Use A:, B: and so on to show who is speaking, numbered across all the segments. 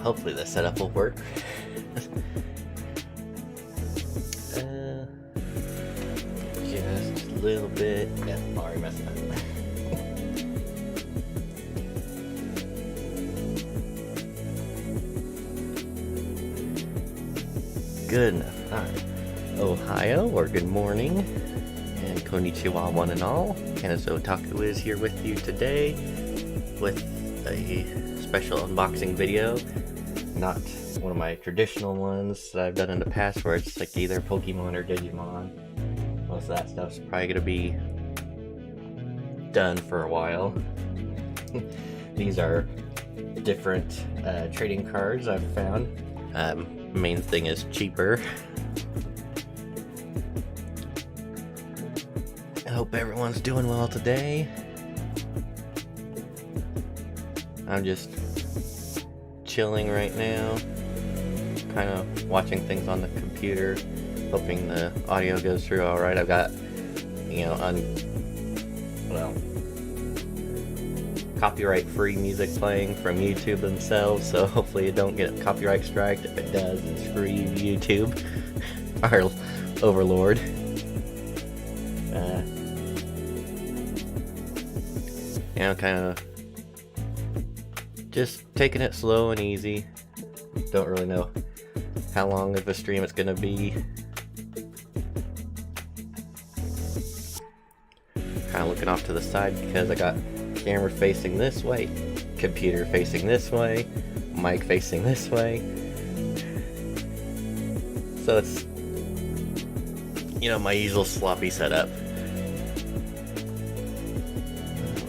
A: Hopefully the setup will work. Just a little bit. Yeah, I'm already messing up. Good enough. Alright. Ohio, or good morning. And konnichiwa one and all. Kanazo Otaku is here with you today with a special unboxing video. Not one of my traditional ones that I've done in the past where it's like either Pokemon or Digimon. Most of that stuff's probably gonna be done for a while. These are different trading cards I've found. Main thing is cheaper. I hope everyone's doing well today. I'm just chilling right now, kind of watching things on the computer, hoping the audio goes through all right. I've got, copyright-free music playing from YouTube themselves, so hopefully it don't get copyright striked. If it does, then screw you, YouTube, our overlord. Kind of just taking it slow and easy. Don't really know how long of a stream it's gonna be. Kind of looking off to the side because I got camera facing this way, computer facing this way, mic facing this way. So it's, my usual sloppy setup.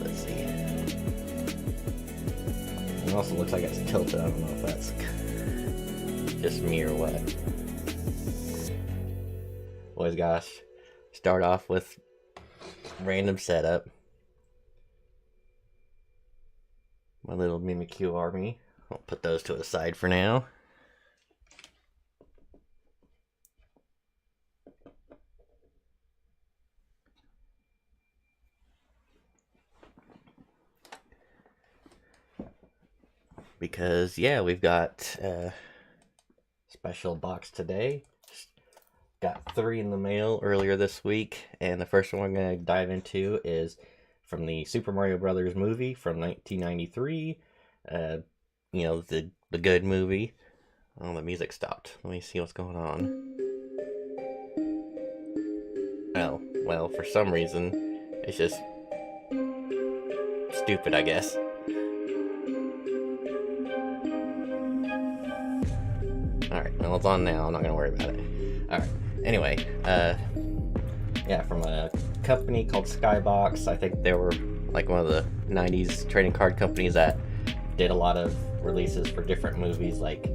A: Let's see. It also looks like it's tilted. I don't know if that's just me or what. Always gosh, start off with random setup. My little Mimikyu army. I'll put those to the side for now. Because, yeah, we've got a special box today. Got 3 in the mail earlier this week, and the first one I'm going to dive into is from the Super Mario Brothers movie from 1993. The good movie. Oh, the music stopped. Let me see what's going on. Oh, well, for some reason, it's just stupid, I guess. Alright, well, it's on now. I'm not going to worry about it. Alright, anyway, yeah, from a company called Skybox. I think they were like one of the 90s trading card companies that did a lot of releases for different movies. Like,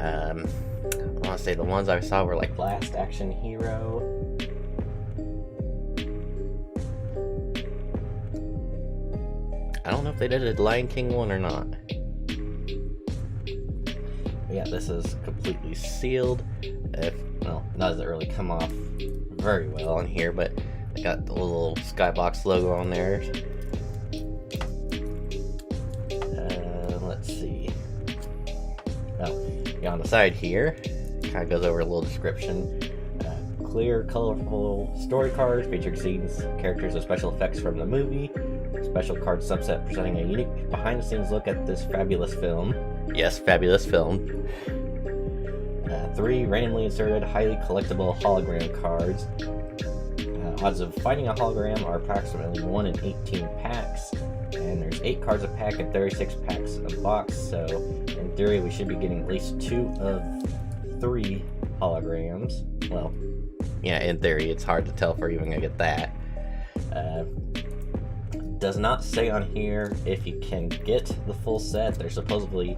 A: I want to say the ones I saw were like Last Action Hero. I don't know if they did a Lion King one or not. But yeah, this is completely sealed. Doesn't really come off very well on here, but I got the little Skybox logo on there. Let's see. Oh, yeah, on the side here, kind of goes over a little description. Clear, colorful story cards featuring scenes, characters, and special effects from the movie. Special card subset presenting a unique behind-the-scenes look at this fabulous film. Yes, fabulous film. 3 randomly inserted, highly collectible hologram cards. Odds of finding a hologram are approximately 1 in 18 packs, and there's 8 cards a pack and 36 packs a box, so in theory we should be getting at least 2 of 3 holograms. Well, yeah, in theory. It's hard to tell if we're even gonna get that. Does not say on here if you can get the full set. There's supposedly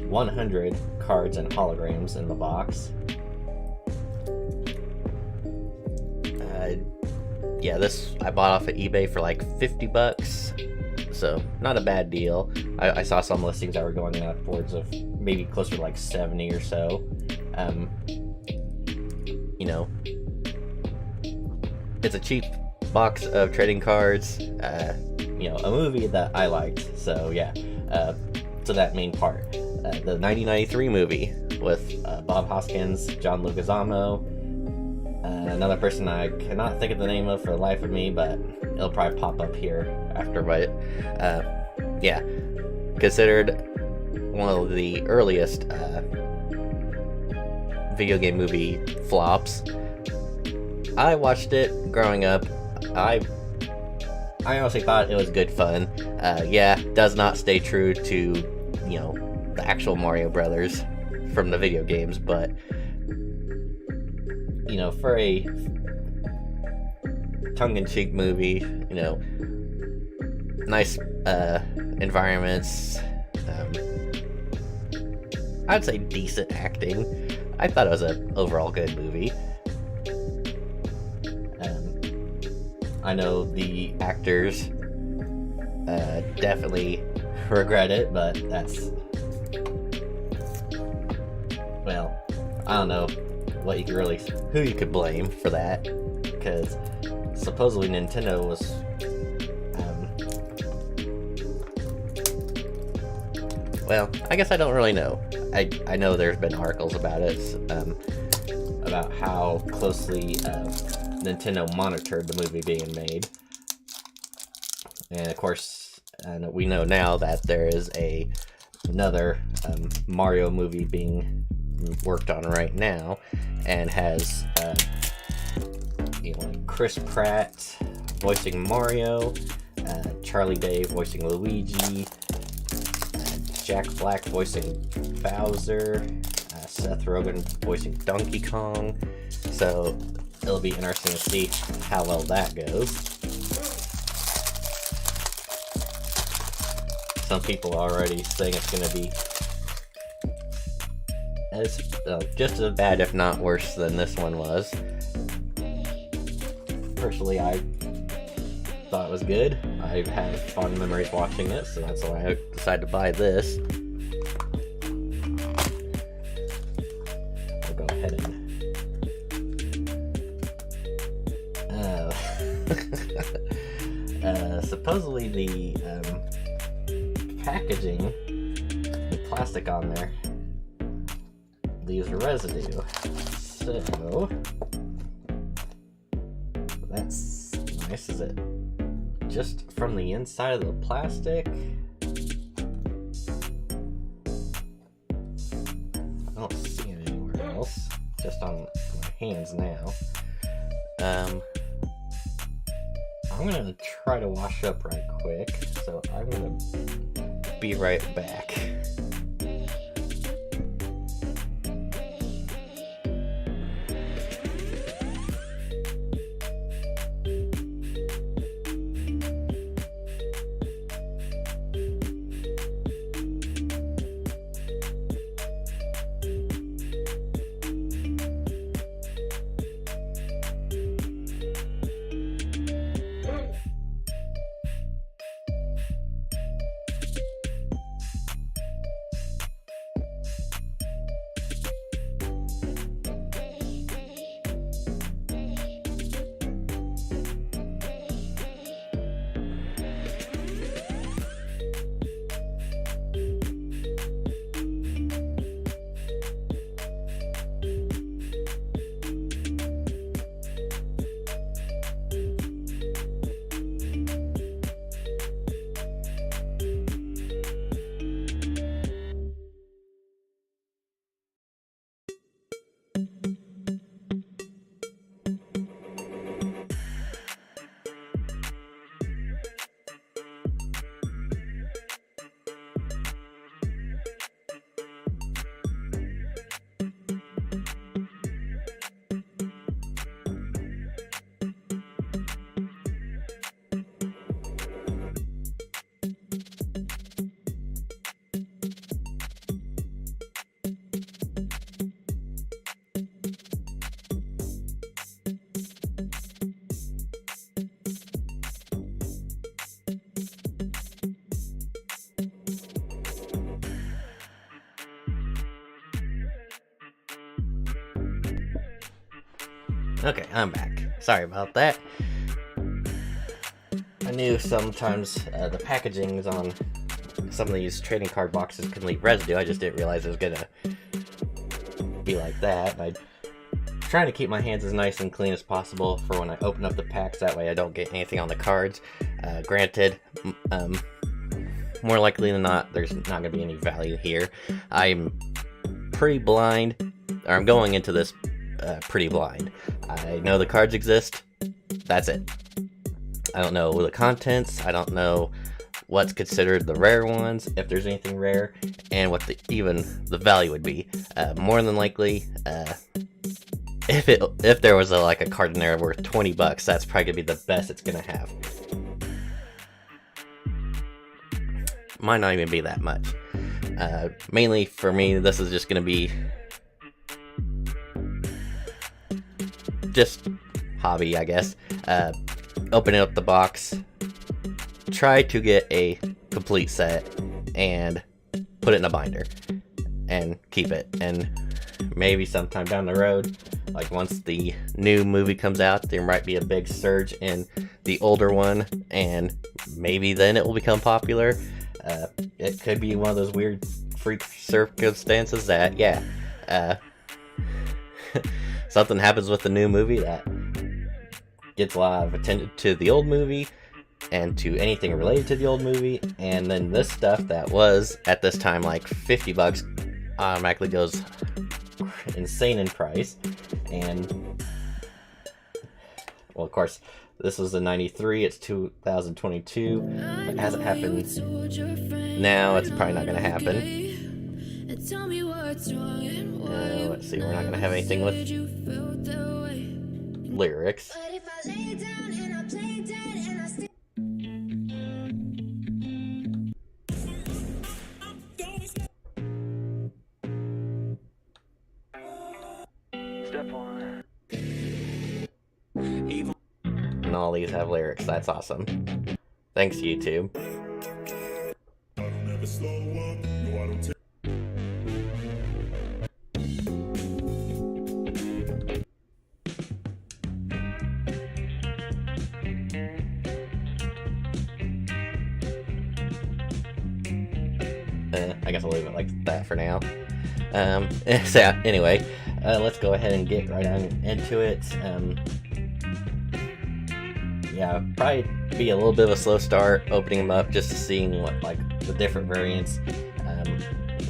A: 100 cards and holograms in the box. Yeah, this I bought off of eBay for like $50, so not a bad deal. I saw some listings that were going upwards of maybe closer to like 70 or so. It's a cheap box of trading cards. A movie that I liked, so yeah. to that main part. The 1993 movie with Bob Hoskins, John Leguizamo, another person I cannot think of the name of for the life of me, but it'll probably pop up here after. But yeah, considered one of the earliest video game movie flops. I watched it growing up. I honestly thought it was good fun. Yeah, does not stay true to, the actual Mario Brothers from the video games, but for a tongue-in-cheek movie, nice environments, I'd say decent acting. I thought it was an overall good movie. I know the actors definitely regret it, but that's, well, I don't know who you could blame for that, because supposedly Nintendo was well, I guess I don't really know. I know there's been articles about it, about how closely Nintendo monitored the movie being made. And of course, we know now that there is another Mario movie being worked on right now, and has Chris Pratt voicing Mario, Charlie Day voicing Luigi, Jack Black voicing Bowser, Seth Rogen voicing Donkey Kong. So it'll be interesting to see how well that goes. Some people are already saying it's going to be just as bad, if not worse, than this one was. Personally, I thought it was good. I have fond memories watching it, so that's why I decided to buy this. I'll go ahead and supposedly the packaging, the plastic on there, leaves residue. So that's nice. Is it just from the inside of the plastic? I don't see it anywhere else. Just on my hands now. I'm gonna try to wash up right quick, so I'm gonna be right back. Okay, I'm back. Sorry about that. I knew sometimes the packaging is on some of these trading card boxes can leave residue. I just didn't realize it was gonna be like that. I'm trying to keep my hands as nice and clean as possible for when I open up the packs. That way I don't get anything on the cards. Granted, more likely than not, there's not gonna be any value here. I'm pretty blind, or I'm going into this pretty blind. I know the cards exist. That's it. I don't know the contents. I don't know what's considered the rare ones, if there's anything rare, and what even the value would be. More than likely, if there was like a card in there worth 20 bucks, that's probably gonna be the best it's gonna have. Might not even be that much. Mainly for me, this is just gonna be just hobby, I guess. Opening up the box, try to get a complete set and put it in a binder and keep it. And maybe sometime down the road, like once the new movie comes out, there might be a big surge in the older one, and maybe then it will become popular. It could be one of those weird freak circumstances that, yeah, something happens with the new movie that gets a lot of attention to the old movie and to anything related to the old movie, and then this stuff that was at this time like 50 bucks automatically goes insane in price. And well, of course, this was in 93, it's 2022. It hasn't happened now, it's probably not gonna happen. Let's see, we're not gonna have anything with lyrics. And all these have lyrics. That's awesome. Thanks, YouTube. I guess I'll leave it like that for now. So anyway, let's go ahead and get right on into it. Yeah, probably be a little bit of a slow start opening them up, just seeing what like the different variants.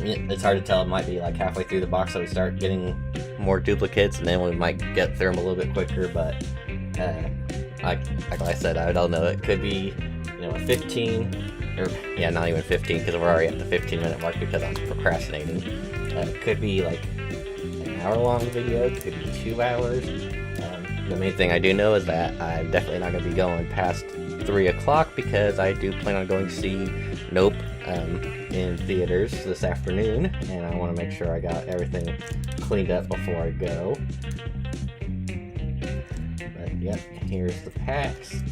A: It's hard to tell. It might be like halfway through the box that we start getting more duplicates, and then we might get through them a little bit quicker. But like I said, I don't know. It could be, you know, a 15, or yeah, not even 15, because we're already at the 15-minute mark because I'm procrastinating. It could be like an hour-long video. It could be 2 hours. The main thing I do know is that I'm definitely not going to be going past 3 o'clock because I do plan on going to see Nope in theaters this afternoon, and I want to make sure I got everything cleaned up before I go. But yep, here's the packs.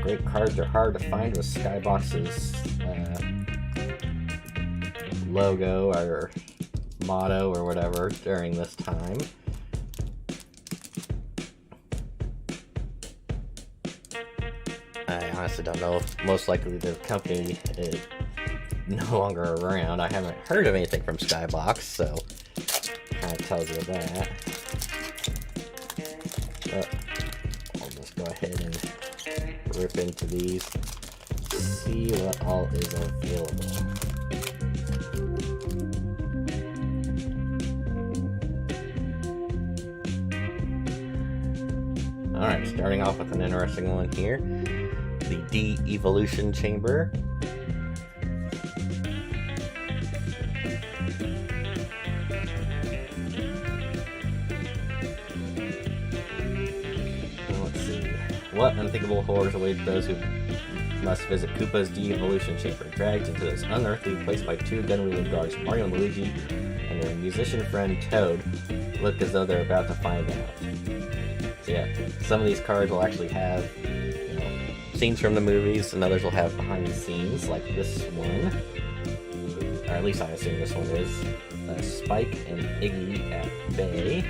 A: Great cards are hard to find with Skybox's logo or motto or whatever during this time. I honestly don't know. Most likely the company is no longer around. I haven't heard of anything from Skybox, so kind of tells you that. But I'll just go ahead and rip into these, see what all is available. Alright, starting off with an interesting one here. The De-Evolution Chamber. Let's see. What unthinkable horrors await those who must visit Koopa's De-Evolution Chamber? Dragged into this unearthly place by two gun-wielding guards, Mario and Luigi, and their musician friend Toad, look as though they're about to find out. So yeah, some of these cards will actually have, you know, scenes from the movies, and others will have behind the scenes, like this one. Or at least I assume this one is. Spike and Iggy at bay.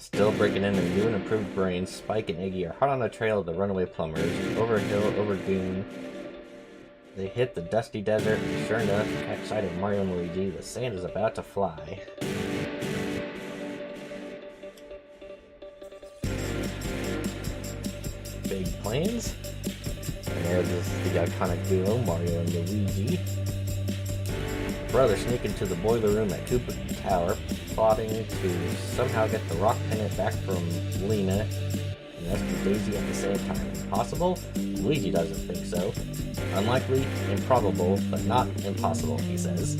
A: Still breaking in their new and improved brains, Spike and Iggy are hot on the trail of the runaway plumbers. Over a hill, over dune. They hit the dusty desert, and sure enough, catch sight of Mario and Luigi. The sand is about to fly. Big plans. And there's the iconic duo, Mario and Luigi. Brothers sneak into the boiler room at Koopa Tower, plotting to somehow get the rock pendant back from Lena and rescue Daisy at the same time. Impossible? Luigi doesn't think so. Unlikely, improbable, but not impossible, he says.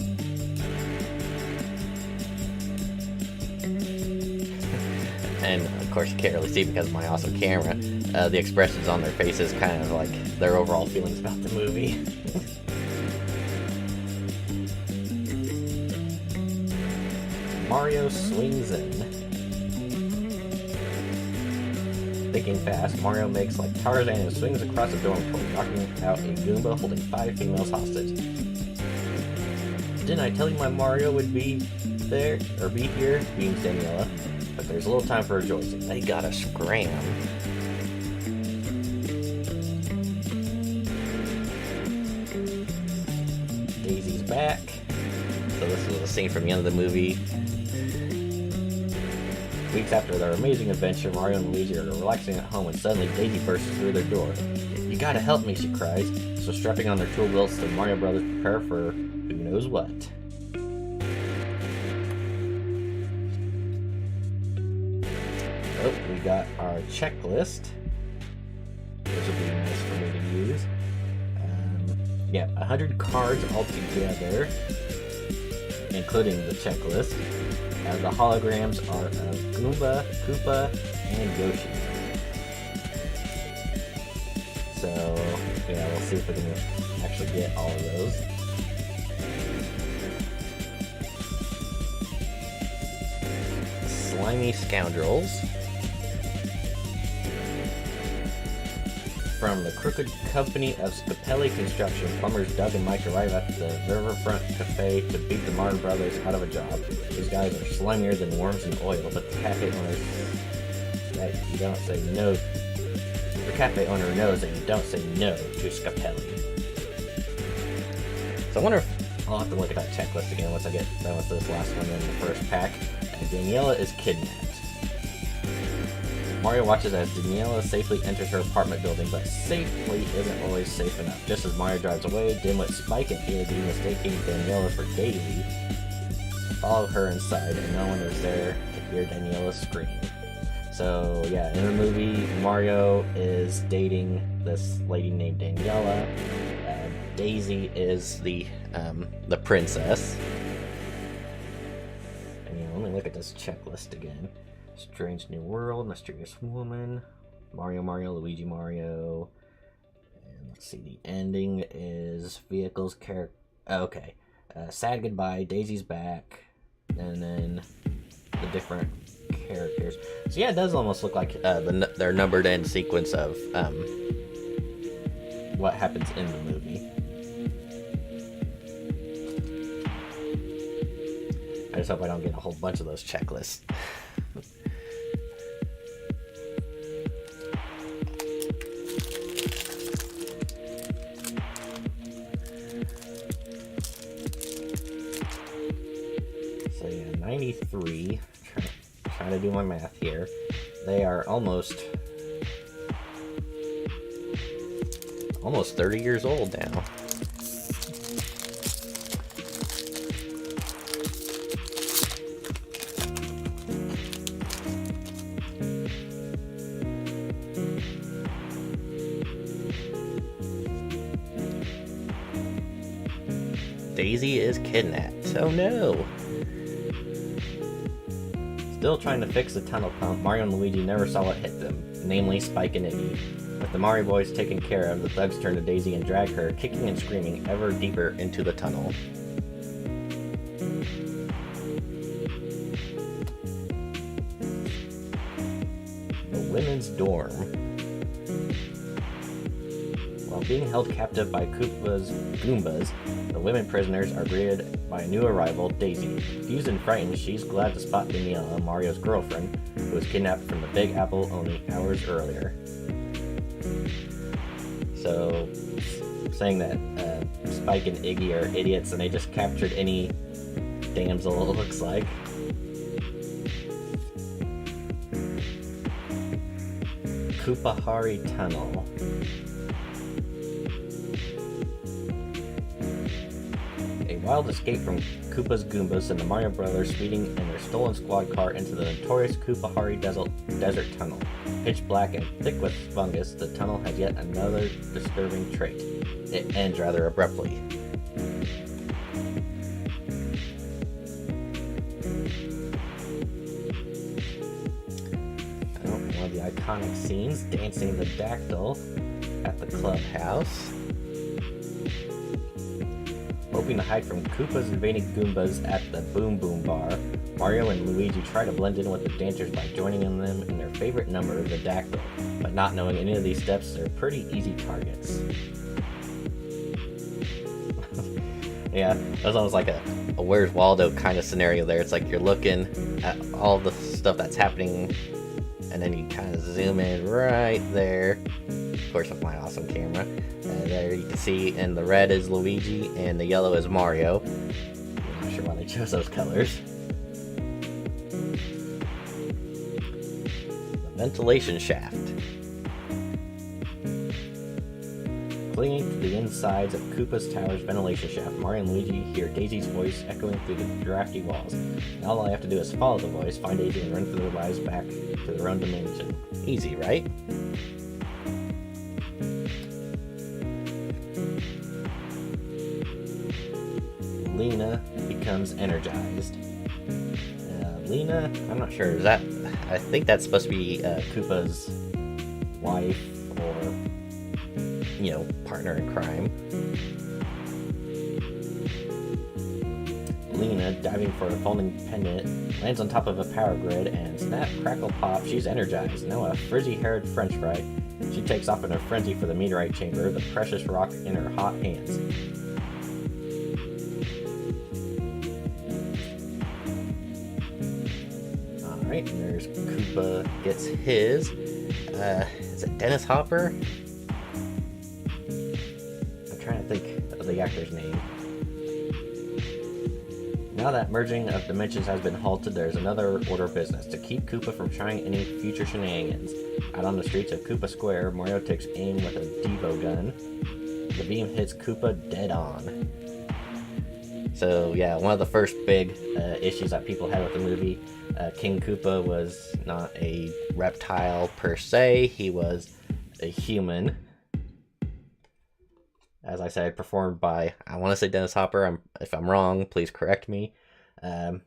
A: And of course you can't really see because of my awesome camera. The expressions on their faces kind of like their overall feelings about the movie. Mario swings in. Thinking fast, Mario makes like Tarzan and swings across the dormitory, knocking out a Goomba holding 5 females hostage. Didn't I tell you my Mario would be there, or be here? Beams Daniela. But there's a little time for rejoicing. They gotta scram. Daisy's back. So this is a scene from the end of the movie. Weeks after their amazing adventure, Mario and Luigi are relaxing at home when suddenly Daisy bursts through their door. You gotta help me, she cries. So strapping on their tool belts, the Mario brothers prepare for who knows what. Oh, we got our checklist, which will be nice for me to use. Yeah, 100 cards altogether, including the checklist. The holograms are of Goomba, Koopa, and Yoshi. So, yeah, we'll see if we can actually get all of those. Slimy Scoundrels. From the crooked company of Scapelli Construction, plumbers Doug and Mike arrive at the Riverfront Cafe to beat the Martin brothers out of a job. These guys are slimier than worms in oil, but the cafe owners that you don't say no. The cafe owner knows that you don't say no to Scapelli. So I wonder if I'll have to look at that checklist again once I get done with this last one in the first pack. And Daniela is kidnapped. Mario watches as Daniela safely enters her apartment building, but safely isn't always safe enough. Just as Mario drives away, dimwit Spike and Iggy, mistaking Daniela for Daisy, follow her inside, and no one is there to hear Daniela scream. So yeah, in the movie, Mario is dating this lady named Daniela. Daisy is the princess. And yeah, let me look at this checklist again. Strange New World, Mysterious Woman, Mario, Luigi, Mario, and let's see, the ending is Vehicles, okay, Sad Goodbye, Daisy's Back, and then the different characters. So yeah, it does almost look like their numbered end sequence of what happens in the movie. I just hope I don't get a whole bunch of those checklists. So yeah, 93, trying to do my math here. They are almost 30 years old now. Daisy is kidnapped. Oh no! Still trying to fix the tunnel pump, Mario and Luigi never saw what hit them, namely Spike and Iggy. With the Mario boys taken care of, the thugs turn to Daisy and drag her, kicking and screaming, ever deeper into the tunnel. The women's dorm. Well, being held captive by Koopa's Goombas, the women prisoners are greeted by a new arrival, Daisy. Confused and frightened, she's glad to spot Daniela, Mario's girlfriend, who was kidnapped from the Big Apple only hours earlier. So, saying that Spike and Iggy are idiots and they just captured any damsel, it looks like. Koopahari Tunnel. A wild escape from Koopa's Goombas and the Mario Brothers speeding in their stolen squad car into the notorious Koopahari Desert Tunnel. Pitch black and thick with fungus, the tunnel has yet another disturbing trait. It ends rather abruptly. One of the iconic scenes, dancing the dactyl at the clubhouse. Hoping to hide from Koopa's invading Goombas at the Boom Boom Bar, Mario and Luigi try to blend in with the dancers by joining them in their favorite number, the dactyl, but not knowing any of these steps, they're pretty easy targets. Yeah, that was almost like a Where's Waldo kind of scenario there. It's like you're looking at all the stuff that's happening, and then you kind of zoom in right there. Of course, with my awesome camera. There you can see, and the red is Luigi, and the yellow is Mario. I'm not sure why they chose those colors. The ventilation shaft. Clinging to the insides of Koopa's Tower's ventilation shaft, Mario and Luigi hear Daisy's voice echoing through the drafty walls. Now all I have to do is follow the voice, find Daisy, and run for their lives back to their own dimension. Easy, right? Lena becomes energized. Lena, I'm not sure. Is that? I think that's supposed to be Koopa's wife or, partner in crime. Lena, diving for a falling pendant, lands on top of a power grid, and snap, crackle, pop, she's energized. Now a frizzy-haired french fry. She takes off in a frenzy for the meteorite chamber, the precious rock in her hot hands. Alright, and there's Koopa gets his. Is it Dennis Hopper? I'm trying to think of the actor's name. Now that merging of dimensions has been halted, there's another order of business. To keep Koopa from trying any future shenanigans. Out on the streets of Koopa Square, Mario takes aim with a Devo gun. The beam hits Koopa dead on. So yeah, one of the first big issues that people had with the movie, King Koopa was not a reptile per se, he was a human. As I said, performed by, I want to say Dennis Hopper. If I'm wrong, please correct me. One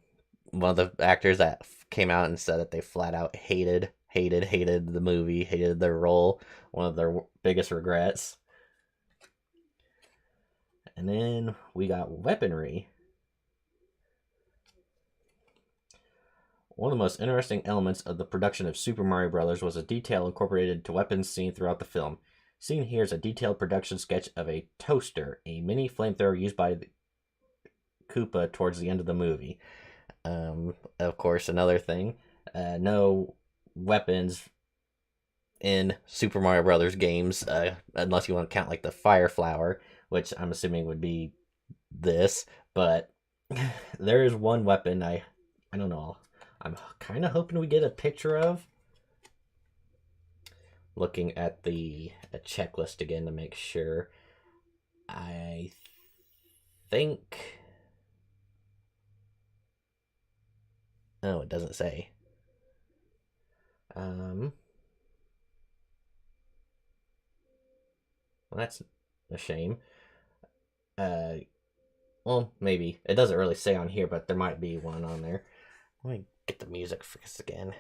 A: of the actors that came out and said that they flat out hated the movie, hated their role. One of their biggest regrets. And then we got weaponry. One of the most interesting elements of the production of Super Mario Bros. Was a detail incorporated to weapons seen throughout the film. Seen here is a detailed production sketch of a toaster, a mini flamethrower used by Koopa towards the end of the movie. Of course, another thing, no weapons in Super Mario Brothers games, unless you want to count like the fire flower, which I'm assuming would be this. But there is one weapon I don't know. I'm kind of hoping we get a picture of. Looking at the checklist again to make sure. I think... Oh, it doesn't say. Well, that's a shame. Well, maybe. It doesn't really say on here, but there might be one on there. Let me get the music for this again.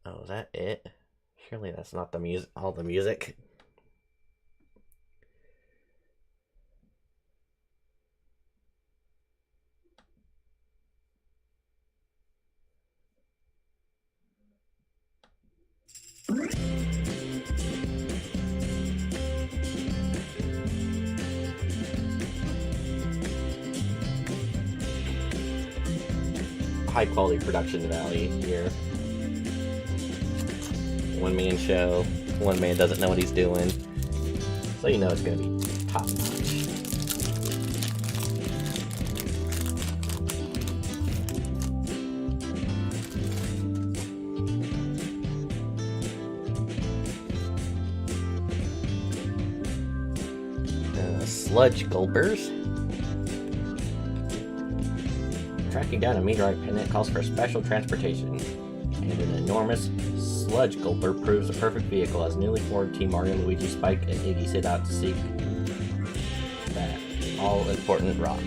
A: Oh, is that it? Surely that's not the music. All the music. high quality production value here. One man show, one man doesn't know what he's doing, so you know it's gonna be top notch. Sludge gulpers. Tracking down a meteorite pendant calls for special transportation, and an enormous sludge gulper proves a perfect vehicle as newly formed Team Mario, Luigi, Spike, and Iggy set out to seek that all-important rock.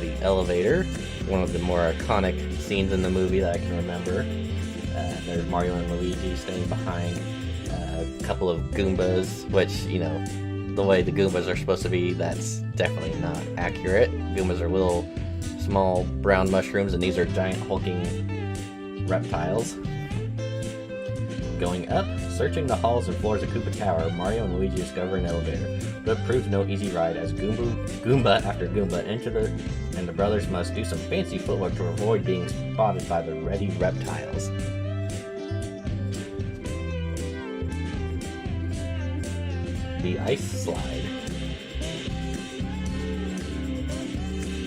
A: The elevator, one of the more iconic scenes in the movie that I can remember. There's Mario and Luigi staying behind a couple of Goombas, which, you know, the way the Goombas are supposed to be, that's definitely not accurate. Goombas are little, small brown mushrooms, and these are giant hulking reptiles. Going up, searching the halls and floors of Koopa Tower, Mario and Luigi discover an elevator, but it proves no easy ride as Goomba after Goomba enter and the brothers must do some fancy footwork to avoid being spotted by the ready reptiles. The ice slide.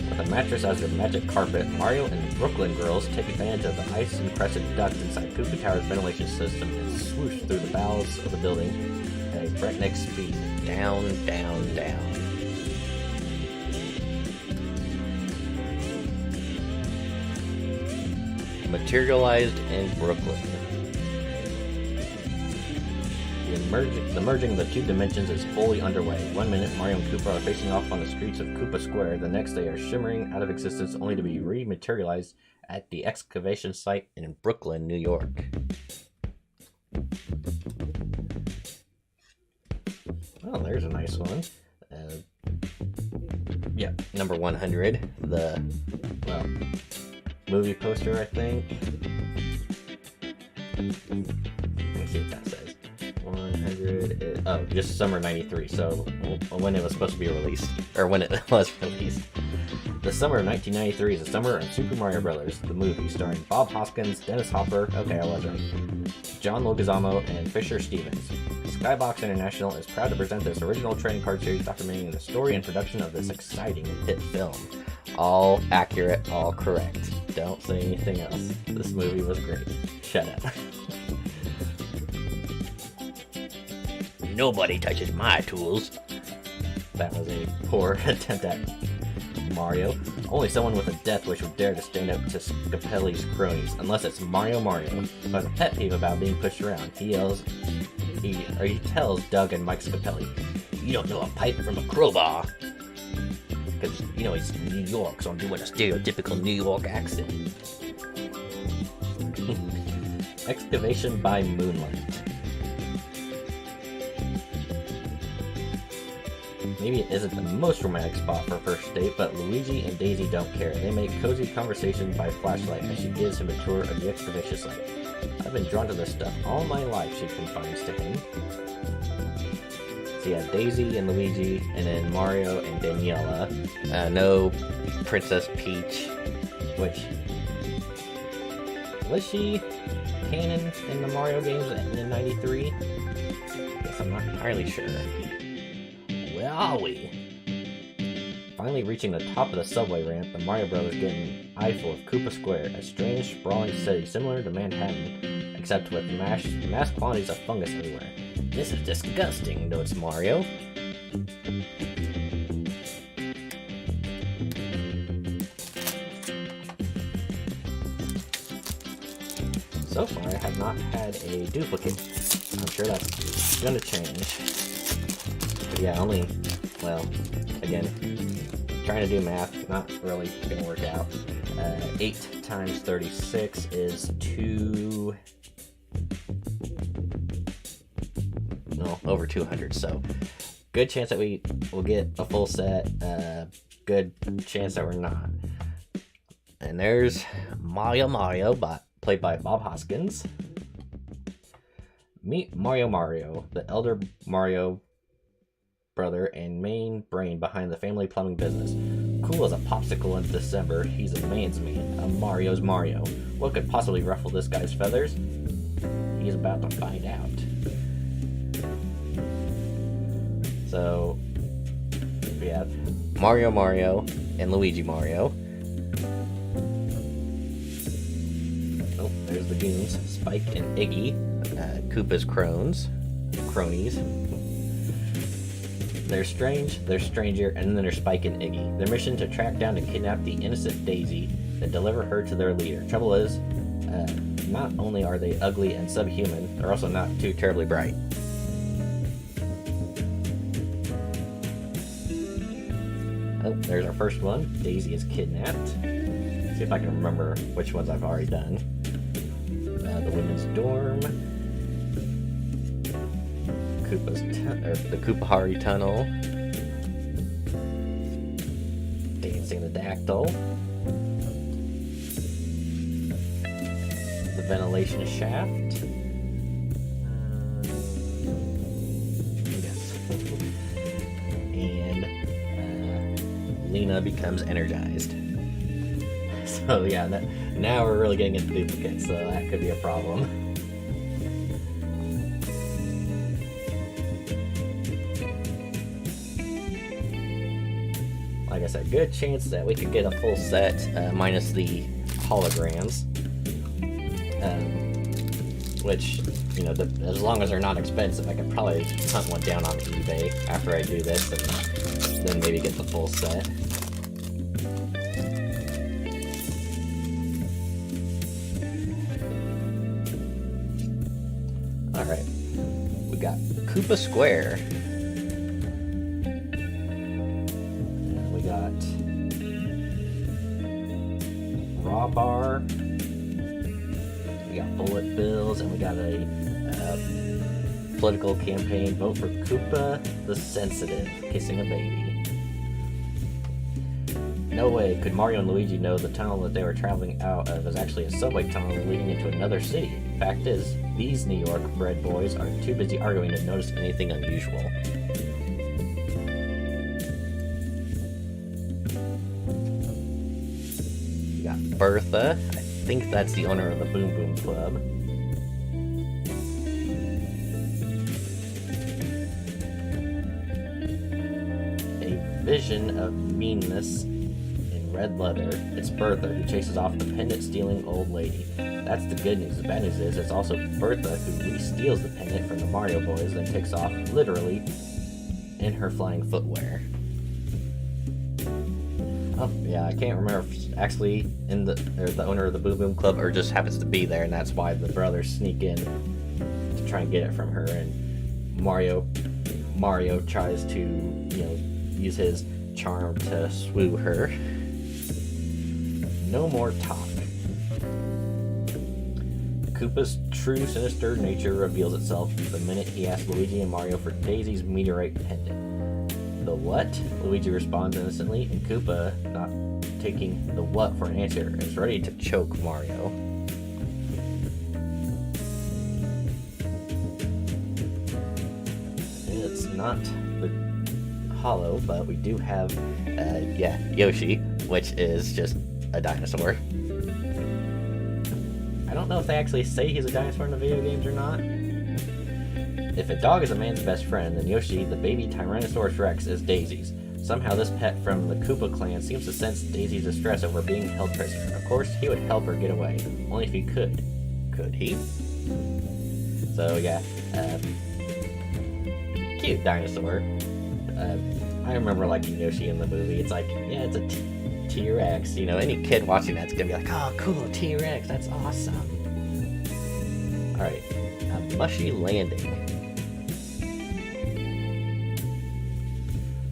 A: With a mattress as their magic carpet, Mario and the Brooklyn girls take advantage of the ice-encrusted ducts inside Koopa Tower's ventilation system and swoosh through the bowels of the building at a breakneck speed. Down, down, down. Materialized in Brooklyn. The merging of the two dimensions is fully underway. 1 minute, Mario and Koopa are facing off on the streets of Koopa Square. The next, they are shimmering out of existence, only to be rematerialized at the excavation site in Brooklyn, New York. Oh, there's a nice one. Yeah, number 100. The, well, movie poster, I think. Let me see what that says. 100 oh, just summer 93, so when it was supposed to be released, or when it was released. The summer of 1993 is the summer of Super Mario Bros., the movie, starring Bob Hoskins, Dennis Hopper, okay, I was right, John Leguizamo, and Fisher Stevens. Skybox International is proud to present this original trading card series documenting the story and production of this exciting hit film. All accurate, all correct. Don't say anything else. This movie was great. Shut up. Nobody touches my tools. That was a poor attempt at Mario. Only someone with a death wish would dare to stand up to Scapelli's cronies, unless it's Mario Mario, who has a pet peeve about being pushed around. He tells Doug and Mike Scapelli, "You don't know a pipe from a crowbar." Because, you know, he's from New York, so I'm doing a stereotypical New York accent. Excavation by moonlight. Maybe it isn't the most romantic spot for a first date, but Luigi and Daisy don't care. They make cozy conversation by flashlight as she gives him a tour of the excavation site. "I've been drawn to this stuff all my life," she confides to him. So yeah, Daisy and Luigi, and then Mario and Daniela. No Princess Peach, which... was she canon in the Mario games in '93? Guess I'm not entirely sure. Where are we? Finally reaching the top of the subway ramp, the Mario Brothers get an eyeful of Koopa Square, a strange, sprawling city similar to Manhattan, except with mass quantities of fungus everywhere. "This is disgusting," notes Mario. So far, I have not had a duplicate. I'm sure that's gonna change. But yeah, only, well, again, trying to do math, not really gonna work out. 8 times 36 is over 200, so good chance that we will get a full set, good chance that we're not. And there's Mario, played by Bob Hoskins. Meet Mario, the elder Mario brother and main brain behind the family plumbing business. Cool as a popsicle in December, he's a man's man, a Mario's Mario. What could possibly ruffle this guy's feathers? He's about to find out. So, we have Mario, and Luigi Mario. Oh, there's the goons, Spike and Iggy, Koopa's cronies. They're strange, they're stranger, and then there's Spike and Iggy. Their mission to track down and kidnap the innocent Daisy and deliver her to their leader. Trouble is, not only are they ugly and subhuman, they're also not too terribly bright. Oh, there's our first one. Daisy is kidnapped. See if I can remember which ones I've already done. The women's dorm. The Koopahari Tunnel. Dancing the Dactyl. The ventilation shaft. Yes. And Lena becomes energized. So yeah, now we're really getting into duplicates, so that could be a problem. Like I said, good chance that we could get a full set, minus the holograms. Which, you know, as long as they're not expensive, I could probably hunt one down on eBay after I do this, and then maybe get the full set. Alright, we got Koopa Square. We got Raw Bar. We got bullet bills, and we got a political campaign. Vote for Koopa the Sensitive, kissing a baby. No way could Mario and Luigi know the tunnel that they were traveling out of is actually a subway tunnel leading into another city. Fact is, these New York bred boys are too busy arguing to notice anything unusual. We got Bertha. I think that's the owner of the Boom Boom Club. A vision of meanness in red leather. It's Bertha who chases off the pendant-stealing old lady. That's the good news. The bad news is it's also Bertha who re-steals the pendant from the Mario boys, then takes off, literally, in her flying footwear. Oh, yeah, I can't remember if it's actually the owner of the Boom Boom Club or just happens to be there, and that's why the brothers sneak in to try and get it from her, and Mario tries to, you know, use his charm to swoo her. No more talk. Koopa's true sinister nature reveals itself the minute he asks Luigi and Mario for Daisy's meteorite pendant. The what? Luigi responds innocently, and Koopa, not taking the what for an answer, is ready to choke Mario. It's not the hollow, but we do have, Yoshi, which is just a dinosaur. I don't know if they actually say he's a dinosaur in the video games or not. If a dog is a man's best friend, then Yoshi, the baby Tyrannosaurus Rex, is Daisy's. Somehow this pet from the Koopa clan seems to sense Daisy's distress over being held prisoner. Of course, he would help her get away, only if he could. Could he? So yeah, cute dinosaur. I remember liking Yoshi in the movie. It's like, yeah, it's a T-Rex. You know, any kid watching that's gonna be like, oh, cool, T-Rex, that's awesome. Alright, a mushy landing.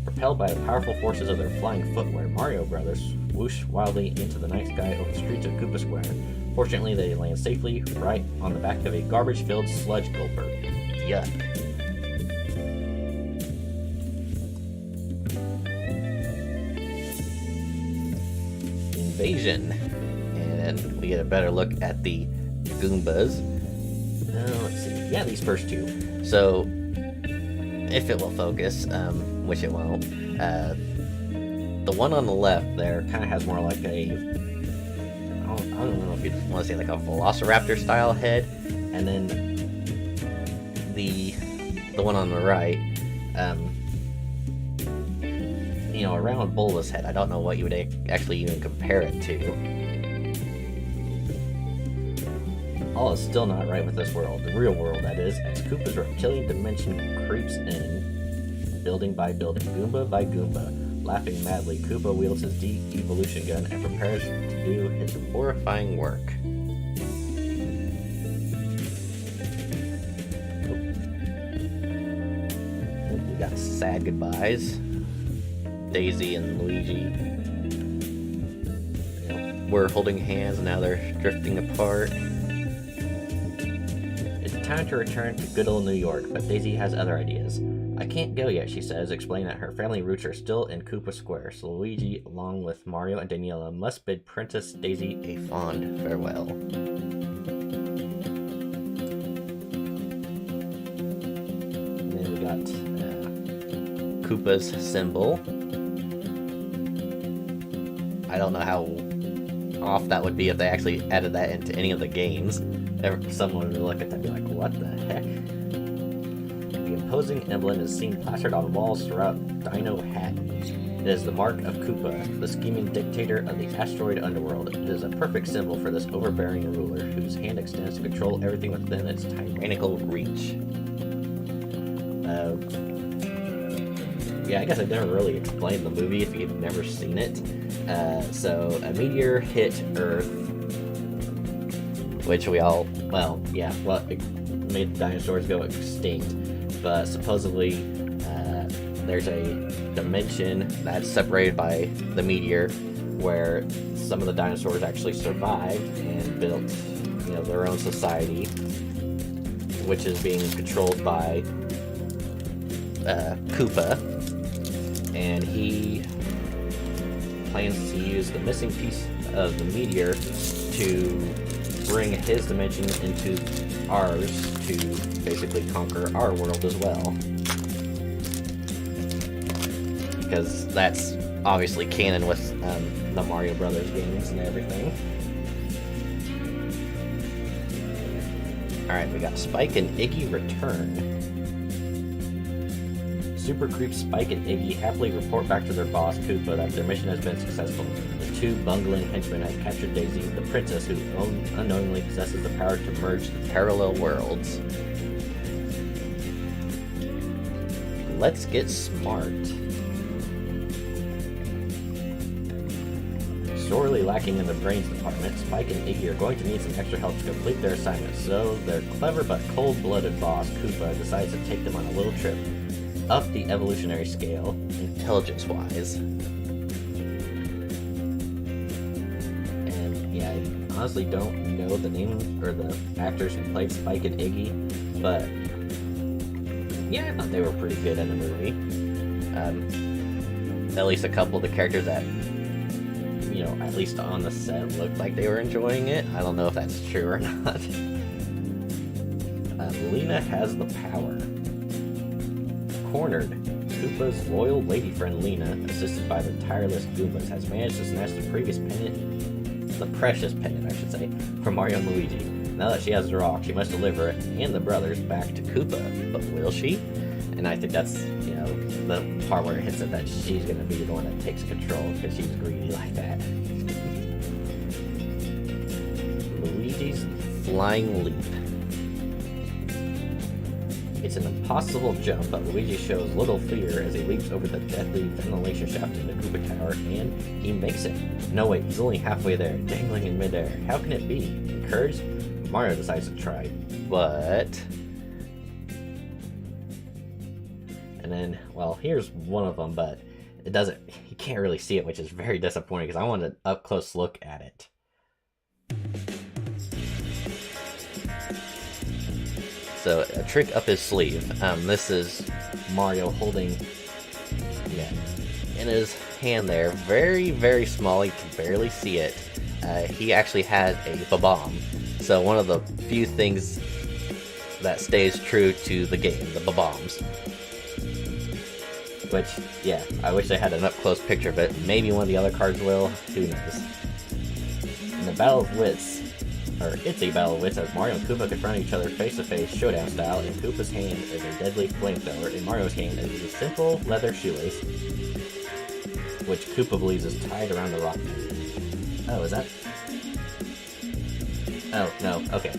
A: Propelled by the powerful forces of their flying footwear, Mario Brothers whoosh wildly into the night sky over the streets of Koopa Square. Fortunately, they land safely right on the back of a garbage-filled sludge gulper. Yuck. Invasion. And we get a better look at the Goombas. Let's see. Yeah, these first two. So, if it will focus, which it won't. The one on the left there kind of has more like a, I don't know if you want to say like a Velociraptor style head, and then the one on the right, you know, a round bulbous head. I don't know what you would actually even compare it to. All is still not right with this world, the real world that is, as Koopa's reptilian dimension creeps in, building by building, Goomba by Goomba. Laughing madly, Koopa wields his de-evolution gun and prepares to do his horrifying work. We got sad goodbyes. Daisy and Luigi, you know, were holding hands and now they're drifting apart. It's time to return to good old New York, but Daisy has other ideas. I can't go yet, she says, explaining that her family roots are still in Koopa Square, so Luigi, along with Mario and Daniela, must bid Princess Daisy a fond farewell. And then we got Koopa's symbol. I don't know how off that would be if they actually added that into any of the games. Someone would look at that and be like, what the heck? The imposing emblem is seen plastered on walls throughout Dino Hat. It is the mark of Koopa, the scheming dictator of the asteroid underworld. It is a perfect symbol for this overbearing ruler, whose hand extends to control everything within its tyrannical reach. Yeah, I guess I never really explained the movie if you've never seen it. So, a meteor hit Earth, which we all, well, yeah, well, it made the dinosaurs go extinct, but supposedly there's a dimension that's separated by the meteor where some of the dinosaurs actually survived and built, you know, their own society, which is being controlled by Koopa, and he plans to use the missing piece of the meteor to bring his dimension into ours to basically conquer our world as well. Because that's obviously canon with the Mario Brothers games and everything. Alright, we got Spike and Iggy return. Super Creep Spike and Iggy happily report back to their boss, Koopa, that their mission has been successful. The two bungling henchmen have captured Daisy, the princess who unknowingly possesses the power to merge the parallel worlds. Let's get smart. Sorely lacking in the brains department, Spike and Iggy are going to need some extra help to complete their assignment, so their clever but cold-blooded boss, Koopa, decides to take them on a little trip up the evolutionary scale, intelligence-wise. And yeah, I honestly don't know the name or the actors who played Spike and Iggy, but yeah, I thought they were pretty good in the movie. At least a couple of the characters that, you know, at least on the set looked like they were enjoying it. I don't know if that's true or not. Lena has the power. Cornered, Koopa's loyal lady friend Lena, assisted by the tireless Goombas, has managed to snatch the previous pendant, the precious pendant, I should say, from Mario and Luigi. Now that she has the rock, she must deliver it and the brothers back to Koopa. But will she? And I think that's, you know, the part where it hits it that she's going to be the one that takes control because she's greedy like that. Luigi's Flying Leap. It's an impossible jump, but Luigi shows little fear as he leaps over the deadly ventilation shaft in the Koopa Tower, and he makes it. No wait, he's only halfway there, dangling in midair. How can it be? Encouraged, Mario decides to try, but... And then, well, here's one of them, but it doesn't, you can't really see it, which is very disappointing, because I wanted an up-close look at it. So, a trick up his sleeve. This is Mario holding, in his hand there, very, very small, you can barely see it. He actually had a bomb. So one of the few things that stays true to the game, the bombs. Which, yeah, I wish I had an up-close picture of it. Maybe one of the other cards will. Who knows? In the Battle of Wits, or it's a battle of wits as Mario and Koopa confront each other face-to-face, showdown style. In Koopa's hand is a deadly flamethrower. In Mario's hand is a simple leather shoelace, which Koopa believes is tied around the rock. Oh, is that? Oh, no, okay.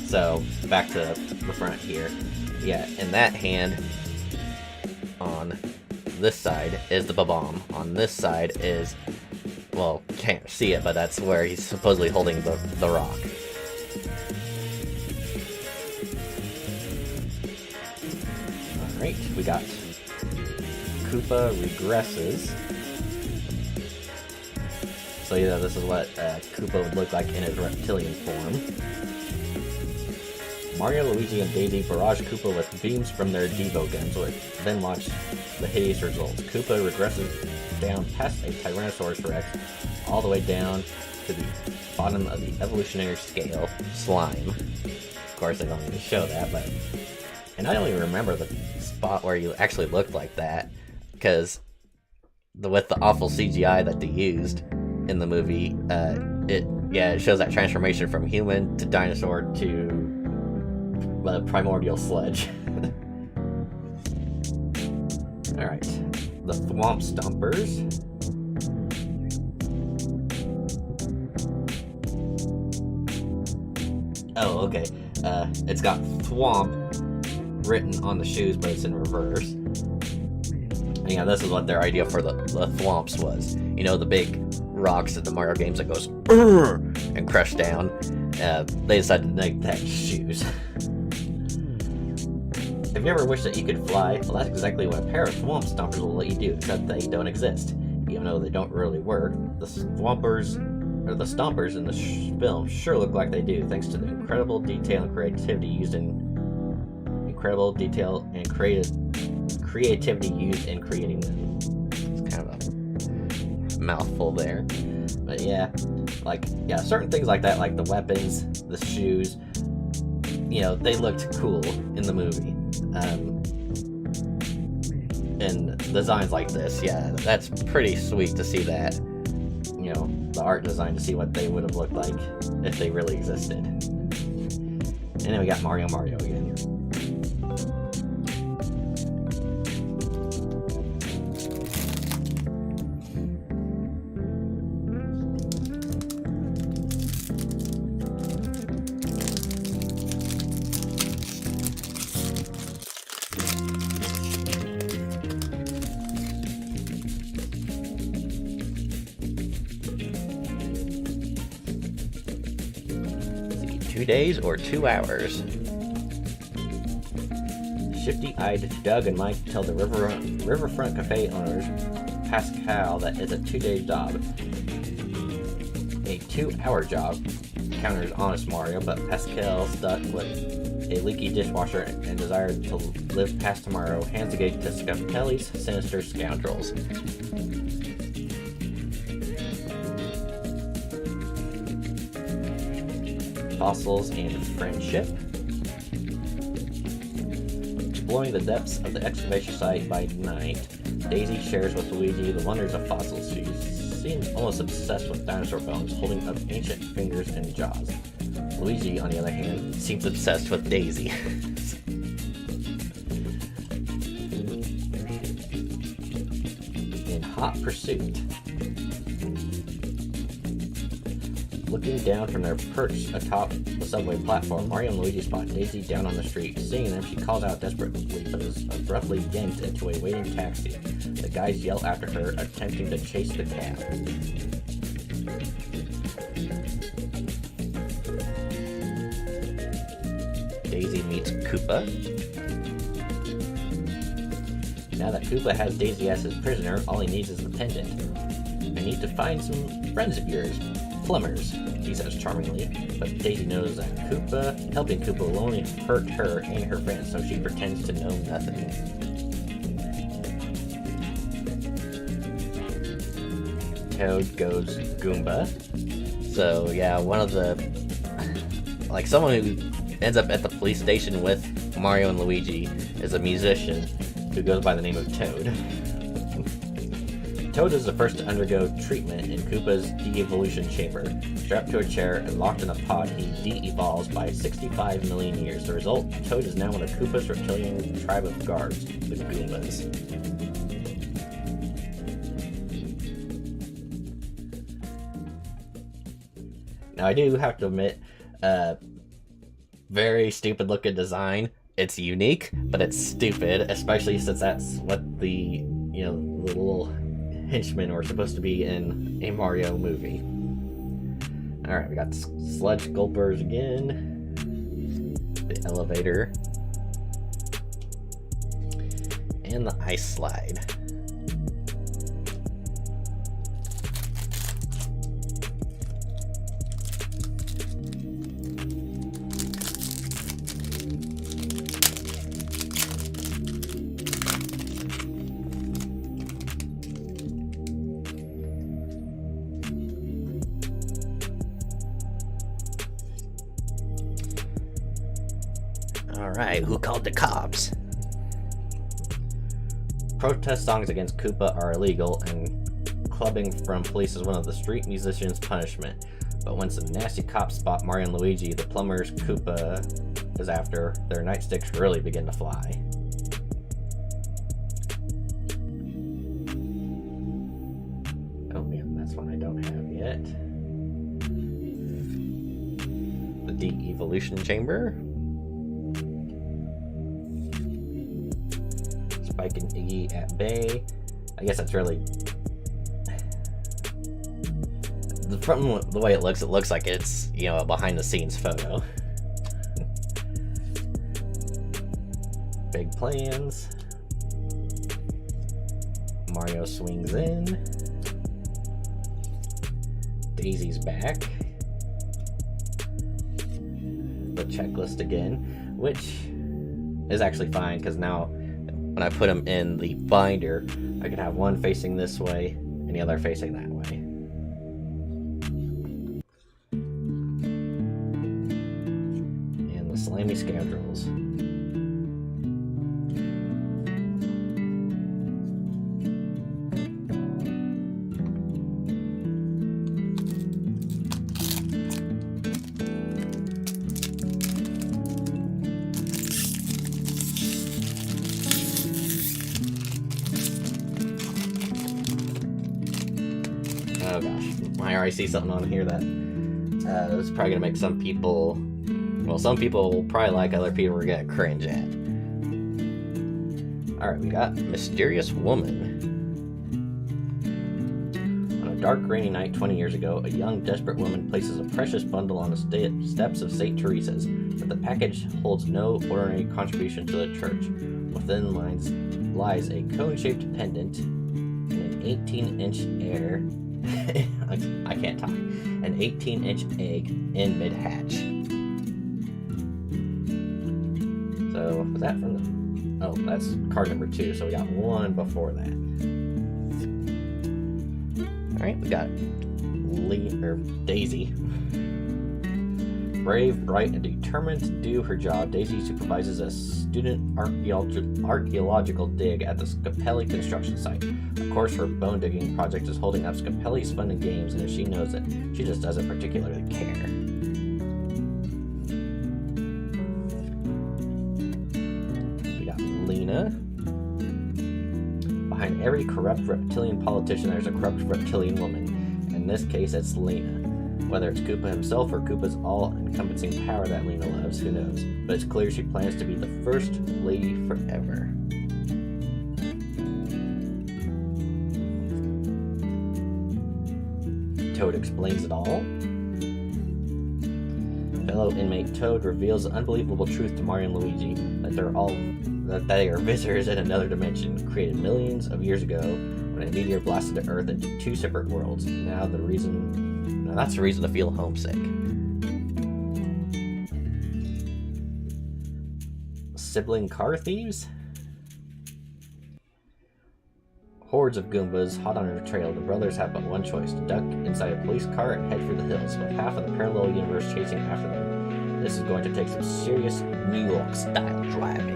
A: So, back to the front here. Yeah, in that hand, on this side, is the Bob-omb. On this side is, well, can't see it, but that's where he's supposedly holding the rock. Alright, we got Koopa regresses. So yeah, this is what Koopa would look like in his reptilian form. Mario, Luigi, and Daisy barrage Koopa with beams from their Devo guns, then watch the hideous results. Koopa regresses down past a Tyrannosaurus Rex, all the way down to the bottom of the evolutionary scale, slime. Of course, they don't even show that, but... And I don't even remember the spot where you actually looked like that, because with the awful CGI that they used in the movie, it shows that transformation from human to dinosaur to primordial sledge. Alright, the Thwomp Stompers. Oh, okay. It's got Thwomp written on the shoes, but it's in reverse. And yeah, this is what their idea for the Thwomps was. You know, the big rocks in the Mario games that goes and crush down. They decided to make that shoes. Have you ever wished that you could fly? Well, that's exactly what a pair of Thwomp Stompers will let you do, except they don't exist. Even though they don't really work, the Stompers in the film sure look like they do, thanks to the incredible detail and creativity used in creativity used in creating them. It's kind of a mouthful there, but yeah, certain things like that, like the weapons, the shoes, you know, they looked cool in the movie. And designs like this, yeah, that's pretty sweet to see that. You know, the art design, to see what they would have looked like if they really existed. And then we got Mario again. See, 2 days or 2 hours. Shifty-eyed Doug and Mike tell the Riverfront Cafe owners, Pascal, that it's a 2-day job. A 2-hour job, counters honest Mario, but Pascal, stuck with a leaky dishwasher and desire to live past tomorrow, hands the gate to Scufftelli's sinister scoundrels. Fossils and friendship. Exploring the depths of the excavation site by night, Daisy shares with Luigi the wonders of fossils. She seems almost obsessed with dinosaur bones, holding up ancient fingers and jaws. Luigi, on the other hand, seems obsessed with Daisy. In hot pursuit. Looking down from their perch atop the subway platform, Mario and Luigi spot Daisy down on the street. Seeing them, she calls out desperately, but is abruptly yanked into a waiting taxi. The guys yell after her, attempting to chase the cab. Daisy meets Koopa. Now that Koopa has Daisy as his prisoner, all he needs is the pendant. I need to find some friends of yours. Plumbers, he says charmingly, but Daisy knows that helping Koopa will only hurt her and her friends, so she pretends to know nothing. Toad goes Goomba. So yeah, one of the, someone who ends up at the police station with Mario and Luigi is a musician who goes by the name of Toad. Toad is the first to undergo treatment in Koopa's de-evolution chamber. Strapped to a chair and locked in a pod, he de-evolves by 65 million years. The result, Toad is now one of Koopa's reptilian tribe of guards, the Goombas. Now, I do have to admit, very stupid looking design. It's unique, but it's stupid, especially since that's what the little henchmen were supposed to be in a Mario movie. Alright, we got sludge gulpers again, the elevator, and the ice slide. Alright, who called the cops? Protest songs against Koopa are illegal, and clubbing from police is one of the street musicians' punishment. But when some nasty cops spot Mario and Luigi, the plumbers Koopa is after, their nightsticks really begin to fly. Oh man, that's one I don't have yet. The de-evolution chamber. Spike and Iggy at bay. I guess that's really... From the way it looks like it's, a behind-the-scenes photo. Big plans. Mario swings in. Daisy's back. The checklist again, which is actually fine, because now when I put them in the binder, I can have one facing this way and the other facing that way. And the slimy scoundrels. Oh gosh, I already see something on here that is probably gonna make some people will probably like, other people are gonna cringe at. Alright, we got Mysterious Woman. On a dark, rainy night 20 years ago, a young, desperate woman places a precious bundle on the steps of St. Teresa's, but the package holds no ordinary contribution to the church. Within lies a cone-shaped pendant and an 18-inch air. I can't talk. An 18-inch egg in mid-hatch. So, was that from the... Oh, that's card number 2, so we got one before that. Alright, we got Daisy. Brave, bright, and determined to do her job, Daisy supervises a student archaeological dig at the Scapelli construction site. Of course, her bone digging project is holding up Scapelli's fun and games, and if she knows it, she just doesn't particularly care. We got Lena. Behind every corrupt reptilian politician, there's a corrupt reptilian woman. In this case, it's Lena. Whether it's Koopa himself or Koopa's all-encompassing power that Lena loves, who knows? But it's clear she plans to be the first lady forever. Toad explains it all. Fellow inmate Toad reveals the unbelievable truth to Mario and Luigi that they are visitors in another dimension, created millions of years ago when a meteor blasted the Earth into two separate worlds. That's the reason to feel homesick. Sibling car thieves? Hordes of Goombas hot on her trail. The brothers have but one choice: to duck inside a police car and head for the hills, with half of the parallel universe chasing after them. This is going to take some serious New York style driving.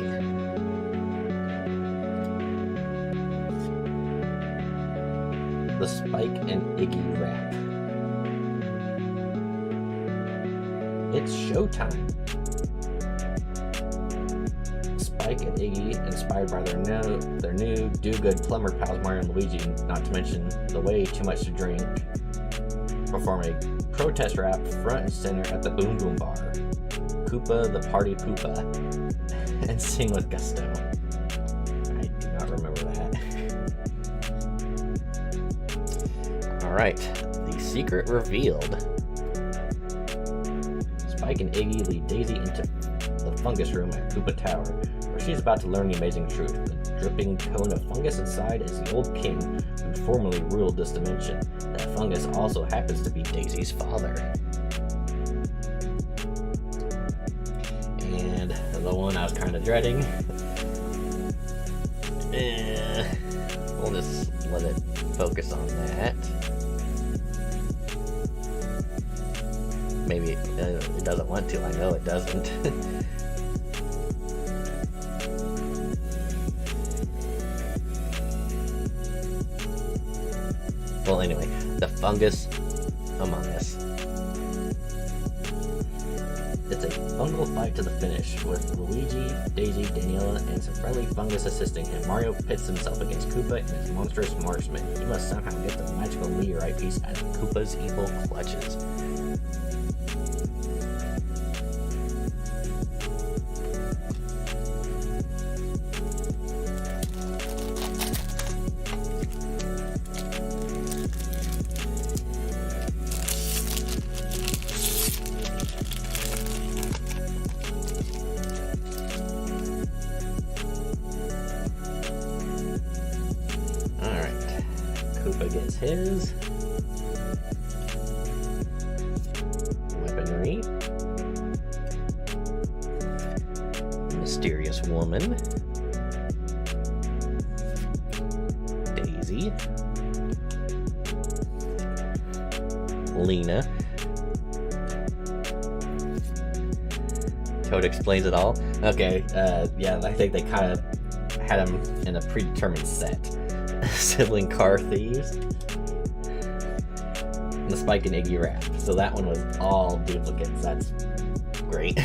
A: The Spike and Iggy rap. It's showtime. Spike and Iggy, inspired by their new do-good plumber pals Mario and Luigi, not to mention the way too much to drink, perform a protest rap front and center at the Boom Boom Bar, Koopa the Party Poopa, and sing with gusto. I do not remember that. Alright, the secret revealed. Spike and Iggy lead Daisy into the fungus room at Koopa Tower, where she's about to learn the amazing truth. The dripping cone of fungus inside is the old king who formerly ruled this dimension. That fungus also happens to be Daisy's father. And the one I was kind of dreading. We'll just let it focus on that. Maybe it doesn't want to. I know it doesn't. Well, anyway, the fungus among us. It's a fungal fight to the finish, with Luigi, Daisy, Daniela, and some friendly fungus assisting him. Mario pits himself against Koopa and his monstrous marksman. He must somehow get the magical meteorite piece out of Koopa's evil clutches. Koopa gets his weaponry. Mysterious woman. Daisy. Lena. Toad explains it all. Okay, yeah, I think they kind of had him in a predetermined set. Sibling car thieves. And the Spike and Iggy rap. So that one was all duplicates. That's great.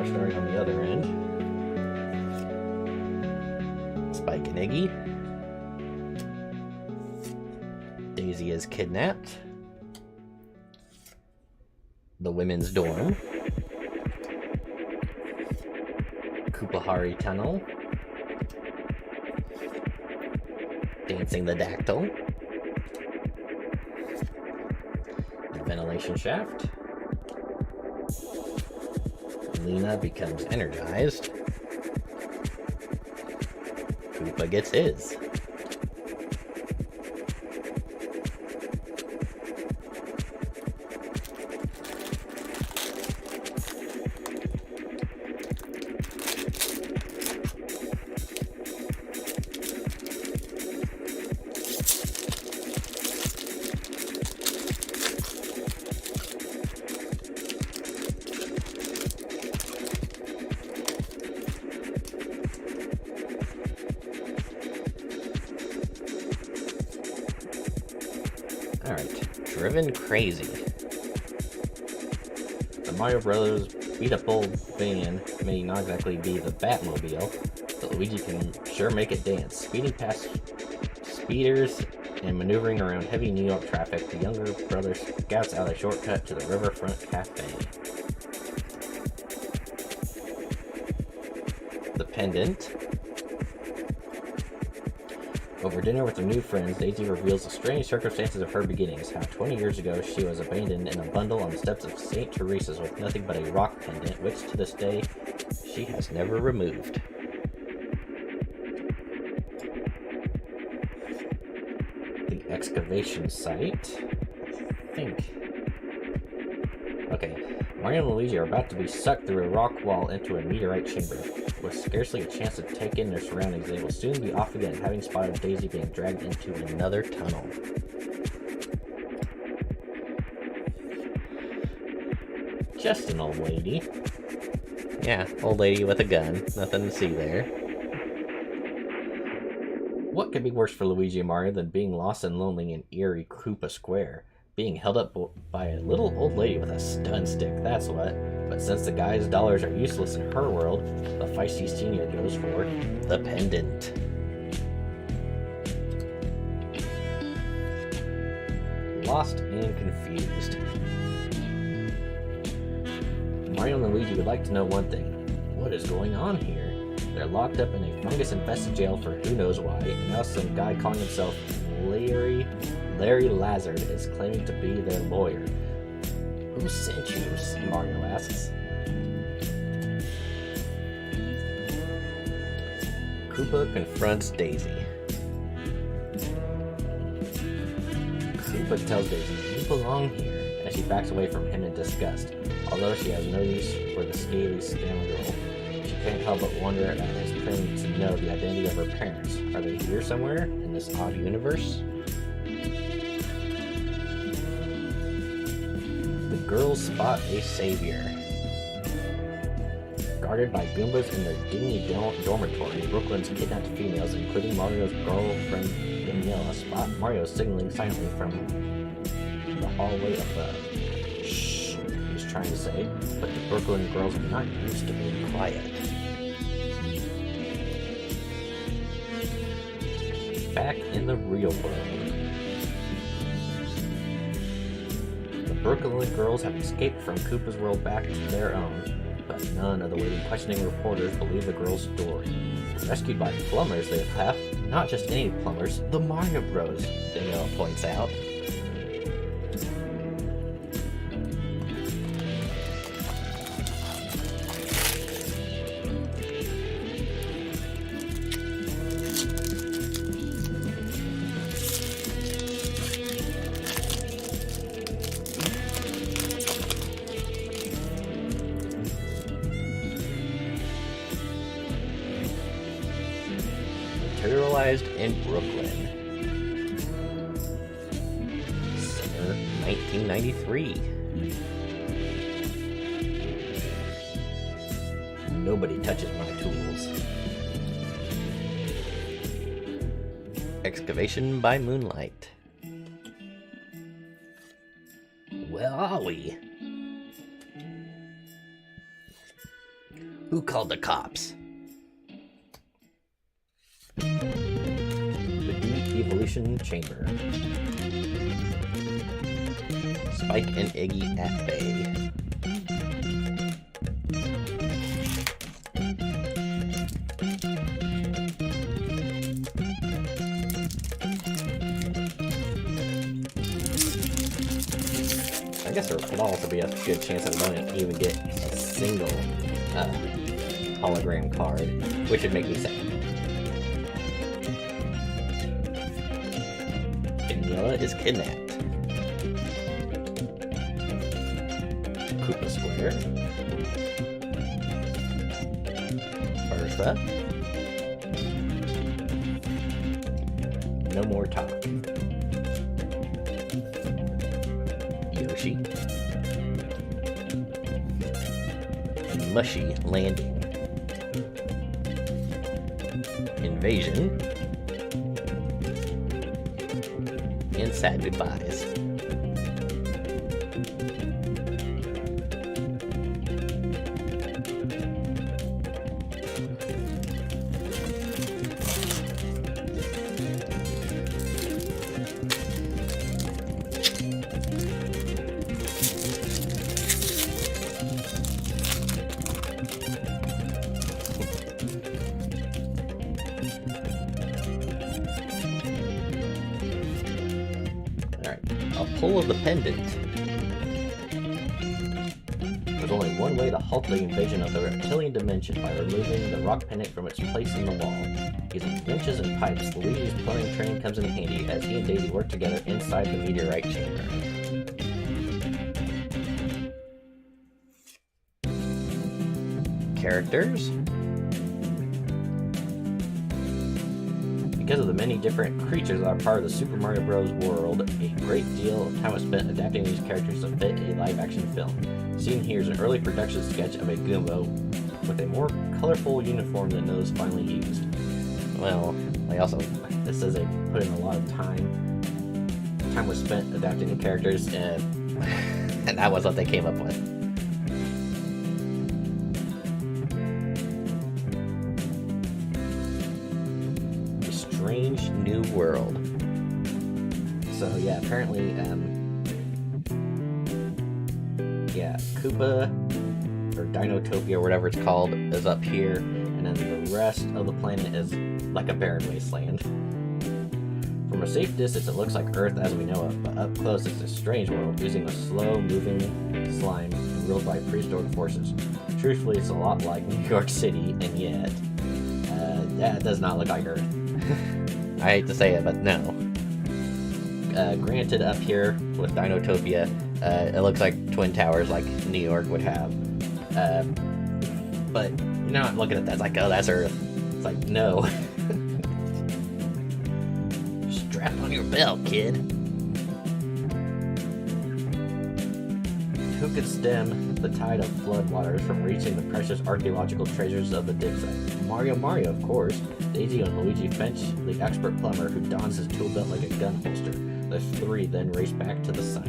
A: Starting on the other end. Spike and Iggy. Daisy is kidnapped. The women's dorm. Koopahari Tunnel. Dancing the Dactyl. The ventilation shaft. Lena becomes energized. Koopa gets his. Alright, driven crazy. The Mario Brothers beat up old van may not exactly be the Batmobile, but Luigi can sure make it dance. Speeding past speeders and maneuvering around heavy New York traffic, the younger brother scouts out a shortcut to the Riverfront Cafe. The pendant. Over dinner with her new friends, Daisy reveals the strange circumstances of her beginnings, how 20 years ago she was abandoned in a bundle on the steps of St. Teresa's with nothing but a rock pendant, which to this day she has never removed. The excavation site, I think. Okay, Mario and Luigi are about to be sucked through a rock wall into a meteorite chamber. With scarcely a chance to take in their surroundings, they will soon be off again, having spotted Daisy being dragged into another tunnel. Just an old lady. Yeah, old lady with a gun. Nothing to see there. What could be worse for Luigi and Mario than being lost and lonely in eerie Koopa Square? Being held up by a little old lady with a stun stick, that's what. But since the guy's dollars are useless in her world, the feisty senior goes for the pendant. Lost and confused. Mario and Luigi would like to know one thing. What is going on here? They're locked up in a fungus-infested jail for who knows why, and now some guy calling himself Larry Lazard is claiming to be their lawyer. Who sent you? Mario asks. Koopa confronts Daisy. Koopa tells Daisy, "You belong here," as she backs away from him in disgust. Although she has no use for the scaly scoundrel, she can't help but wonder as claiming to know the identity of her parents. Are they here somewhere in this odd universe? The girls spot a savior. Guarded by Goombas in their dingy dormitory, Brooklyn's kidnapped females, including Mario's girlfriend Daniela, spot Mario signaling silently from the hallway above. Shh, he's trying to say, but the Brooklyn girls are not used to being quiet. Back in the real world, the Brooklyn girls have escaped from Koopa's world back to their own, but none of the waiting questioning reporters believe the girls' story. Rescued by plumbers, they have not just any plumbers, the Mario Bros, Daniela points out. Materialized in Brooklyn. Summer 1993. Nobody touches my tools. Excavation by moonlight. Where are we? Who called the cops? The de-evolution chamber. Spike and Iggy at bay. I guess there could also be a good chance that we don't even get a single hologram card, which would make me sad. Daniela is kidnapped. Koopa Square. Bertha. No more talk. Yoshi. Mushy landing. Invasion. And sad goodbyes. Pull of the pendant. There's only one way to halt the invasion of the reptilian dimension, by removing the rock pendant from its place in the wall. Using wrenches and pipes, Luigi's plumbing training comes in handy as he and Daisy work together inside the meteorite chamber. characters. Because of the many different creatures that are part of the Super Mario Bros. World, a great deal of time was spent adapting these characters to fit a live-action film. Seen here is an early production sketch of a Goomba with a more colorful uniform than those finally used. Well, this says they put in a lot of time. Time was spent adapting the characters, and that was what they came up with. Strange New World. So yeah, apparently, Koopa, or Dinotopia, or whatever it's called, is up here, and then the rest of the planet is like a barren wasteland. From a safe distance, it looks like Earth as we know it, but up close it's a strange world, using a slow-moving slime and ruled by prehistoric forces. Truthfully, it's a lot like New York City, and yet, that does not look like Earth. I hate to say it, but no. Granted, up here with Dinotopia, it looks like Twin Towers like New York would have. But you're not looking at that, it's like, oh, that's Earth. It's like, no. Strap on your belt, kid. Who could stem the tide of floodwaters from reaching the precious archaeological treasures of the dig site? Mario, of course. Daisy and Luigi Finch, the expert plumber who dons his tool belt like a gun holster. The three then race back to the site.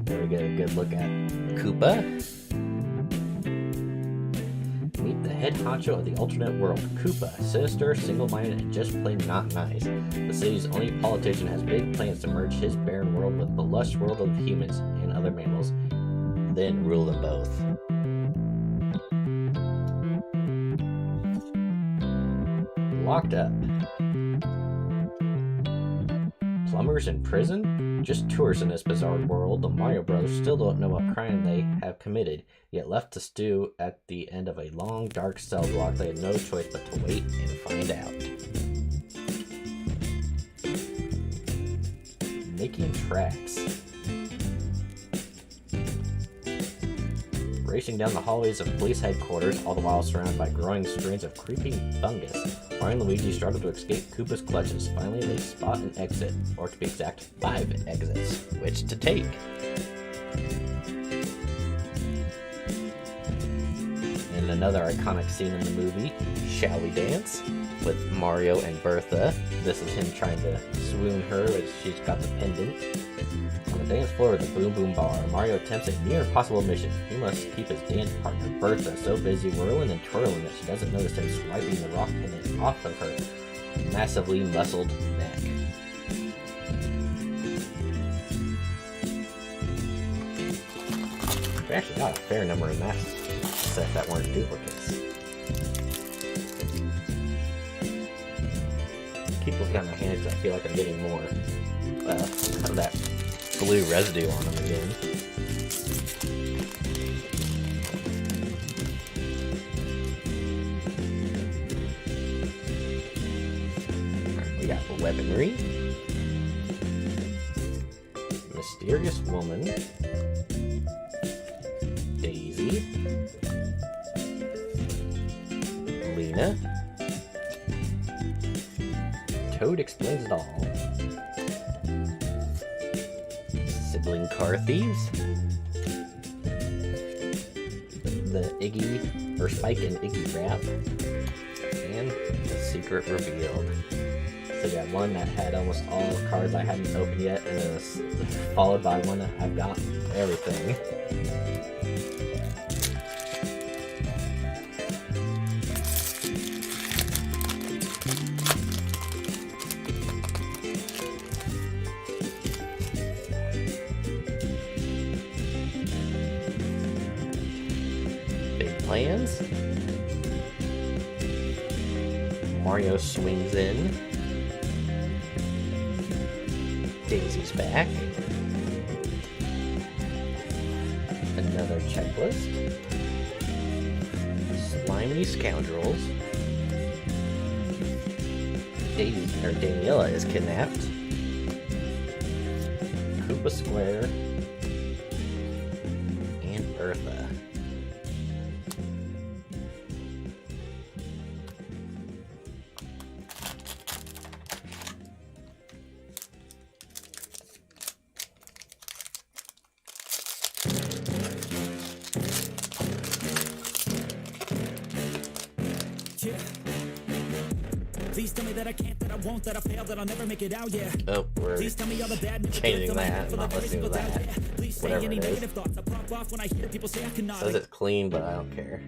A: There we get a good look at Koopa. Meet the head honcho of the alternate world, Koopa. Sinister, single-minded, and just plain not nice. The city's only politician has big plans to merge his barren world with the lush world of humans and other mammals, then rule them both. Locked up. Plumbers in prison? Just tourists in this bizarre world. The Mario Brothers still don't know what crime they have committed, yet left to stew at the end of a long, dark cell block. They had no choice but to wait and find out. Making tracks. Racing down the hallways of police headquarters, all the while surrounded by growing strains of creeping fungus. Mario and Luigi struggle to escape Koopa's clutches. Finally, they spot an exit, or to be exact, 5 exits. Which to take? And another iconic scene in the movie, Shall We Dance? With Mario and Bertha. This is him trying to swoon her as she's got the pendant. On the dance floor of the Boom Boom Bar, Mario attempts a near impossible mission. He must keep his dance partner, Bertha, so busy whirling and twirling that she doesn't notice him swiping the rock pendant off of her massively muscled neck. We actually got a fair number of masks set that weren't duplicates. Keep looking at my hands because I feel like I'm getting more of that blue residue on them again. We got the weaponry. Mysterious woman. Daisy. Lena. Toad explains it all. Sibling car thieves. The Iggy, or Spike and Iggy rap. And the secret revealed. So yeah, one that had almost all the cards I hadn't opened yet, and then followed by one that I've got everything. Plans. Mario swings in. Daisy's back. Another checklist. Slimy scoundrels. Daniela is kidnapped. Koopa Square. And Eartha.
B: Please tell me that I can't, that I won't, that I fail, that I'll never make it out, yeah.
A: Oh, we're
B: Please tell me all the bad news,
A: changing that, not listening to that.
B: yeah. Please say
A: Whatever
B: any
A: it is.
B: negative thoughts. I pop off when I hear people say I cannot.
A: Says it's clean, but I don't care.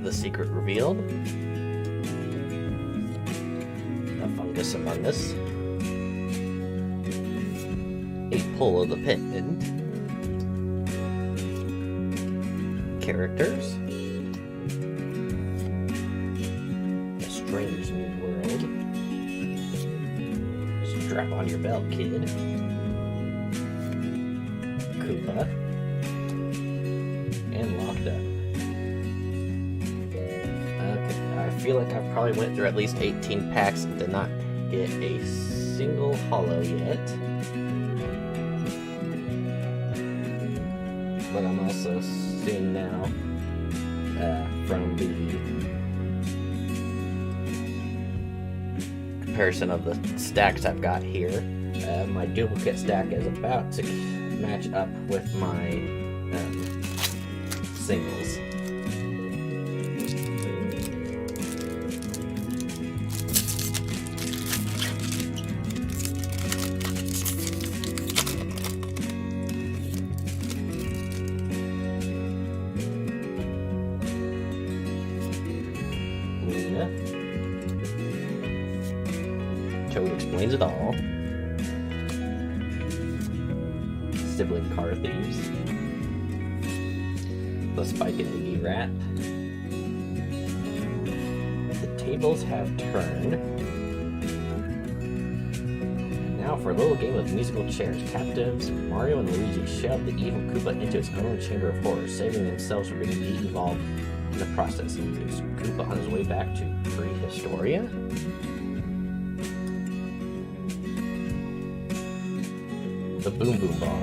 A: The secret revealed. A fungus among us. A pull of the pendant. Characters. A strange new world. Strap on your belt, kid. Koopa. And locked up. I feel like I've probably went through at least 18 packs and did not get a single holo yet. But I'm also seeing now from the comparison of the stacks I've got here, my duplicate stack is about to match up with my singles. Toad explains it all. Sibling car thieves. The Spike and Iggy rat. The tables have turned. Now for a little game of musical chairs. Captives Mario and Luigi shove the evil Koopa into his own chamber of horrors, saving themselves from being de-evolved in the process. Is Koopa on his way back to Prehistoria? The Boom Boom Bar.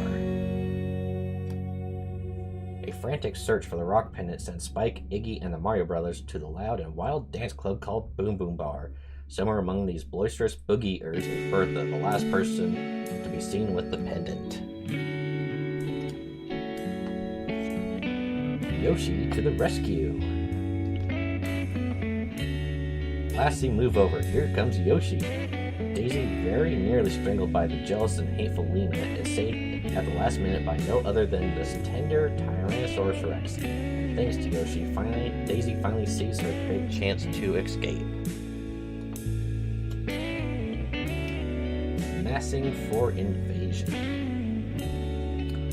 A: A frantic search for the rock pendant sends Spike, Iggy, and the Mario Brothers to the loud and wild dance club called Boom Boom Bar. Somewhere among these boisterous boogie-ers is Eartha, the last person to be seen with the pendant. Yoshi to the rescue. Lassie, move over. Here comes Yoshi. Daisy, very nearly strangled by the jealous and hateful Lena, is saved at the last minute by no other than this tender Tyrannosaurus Rex. Thanks to Yoshi, Daisy finally sees her great chance to escape. Massing for invasion.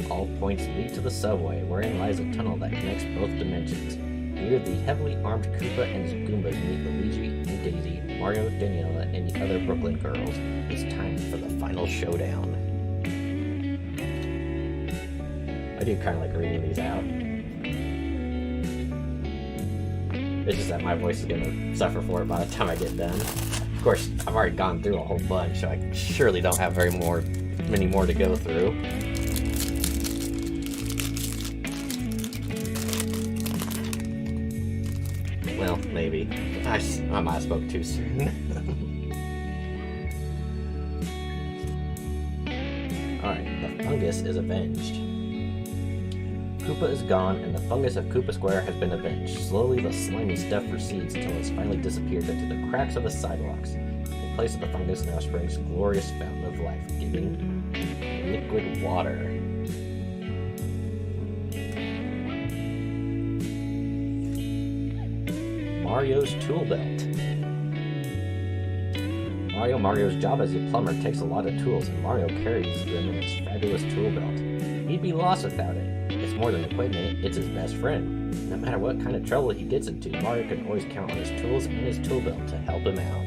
A: All points lead to the subway, wherein lies a tunnel that connects both dimensions. Here, the heavily armed Koopa and his Goombas meet Luigi and Daisy, Mario, Daniela, and the other Brooklyn girls. It's time for the final showdown. I do kind of like reading these out. It's just that my voice is going to suffer for it by the time I get done. Of course, I've already gone through a whole bunch, so I surely don't have many more to go through. Well, maybe. I might have spoke too soon. Alright, the fungus is avenged. Koopa is gone, and the fungus of Koopa Square has been avenged. Slowly, the slimy stuff recedes until it's finally disappeared into the cracks of the sidewalks. In place of the fungus now springs a glorious fountain of life, giving liquid water. Mario's tool belt. Mario's job as a plumber takes a lot of tools, and Mario carries them in his fabulous tool belt. He'd be lost without it. It's more than equipment, it's his best friend. No matter what kind of trouble he gets into, Mario can always count on his tools and his tool belt to help him out.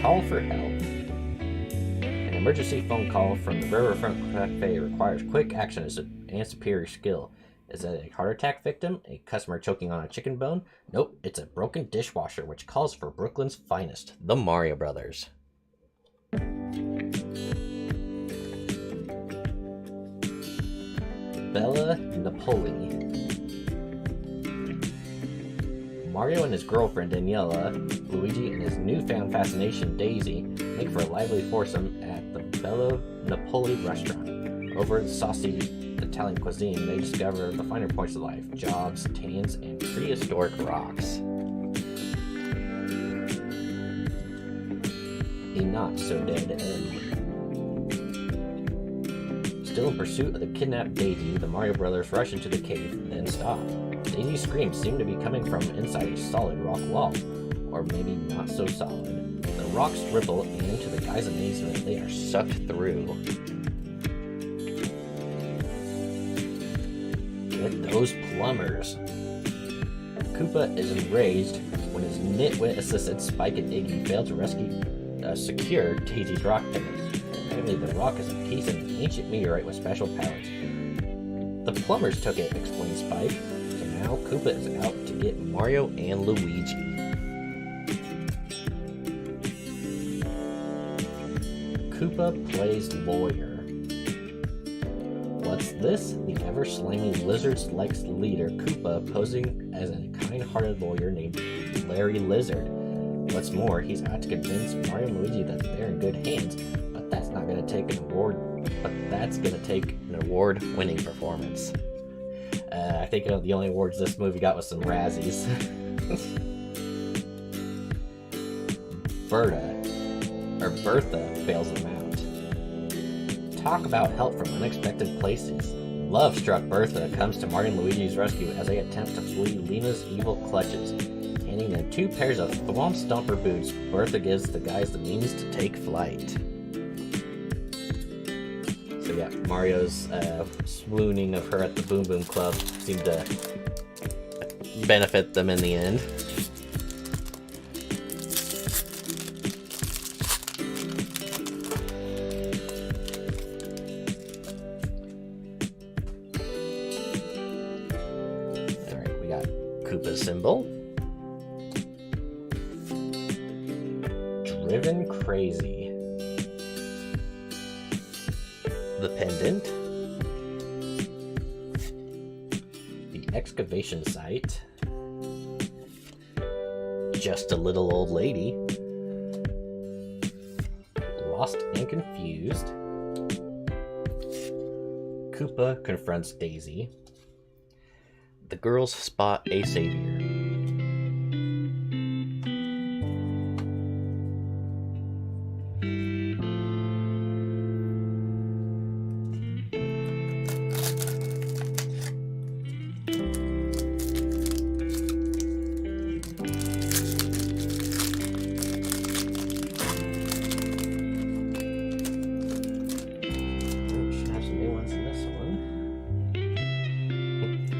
A: call for help. An emergency phone call from the Riverfront Cafe requires quick action and superior skill. Is it a heart attack victim? A customer choking on a chicken bone? Nope, it's a broken dishwasher, which calls for Brooklyn's finest, the Mario Brothers. Bella Napoli. Mario and his girlfriend Daniela, Luigi and his newfound fascination Daisy make for a lively foursome at the Bella Napoli restaurant. Over the saucy Italian cuisine, they discover the finer points of life: jobs, tans, and prehistoric rocks. A not-so-dead end. Still in pursuit of the kidnapped Daisy, the Mario Brothers rush into the cave, then stop. Daisy's screams seem to be coming from inside a solid rock wall, or maybe not so solid. The rocks ripple, and to the guy's amazement, they are sucked through. Get those plumbers! Koopa is enraged when his nitwit assistants Spike and Iggy fail to secure Daisy's rock pendant. Apparently the rock is a piece of an ancient meteorite with special powers. The plumbers took it, explains Spike. So now Koopa is out to get Mario and Luigi. Koopa plays lawyer. What's this? The ever-slimy lizard-like leader Koopa posing as a kind-hearted lawyer named Larry Lizard. What's more, he's out to convince Mario and Luigi that they're in good hands, but that's not going to take an award. But that's going to take an award-winning performance. I think the only awards this movie got was some Razzies. Bertha bails them out. Talk about help from unexpected places. Love-struck Bertha comes to Mario and Luigi's rescue as they attempt to flee Lena's evil clutches. Handing them 2 pairs of Thwomp Stomper boots, Bertha gives the guys the means to take flight. So yeah, Mario's swooning of her at the Boom Boom Club seemed to benefit them in the end. Alright, we got Koopa's symbol. Driven crazy. The pendant. The excavation site. Just a little old lady. Lost and confused. Koopa confronts Daisy. The girls spot a savior.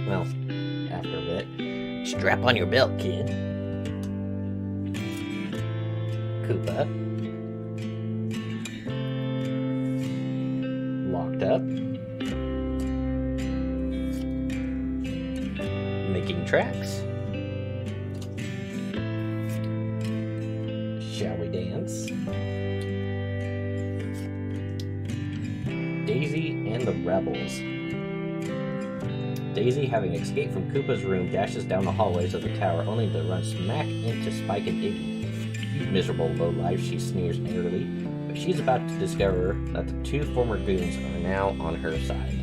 A: Well, after a bit. Strap on your belt, kid. Koopa. Locked up. Making tracks. Shall we dance? Daisy and the Rebels. Daisy, having escaped from Koopa's room, dashes down the hallways of the tower, only to run smack into Spike and Iggy. "You miserable lowlife," she sneers angrily, but she's about to discover that the 2 former goons are now on her side.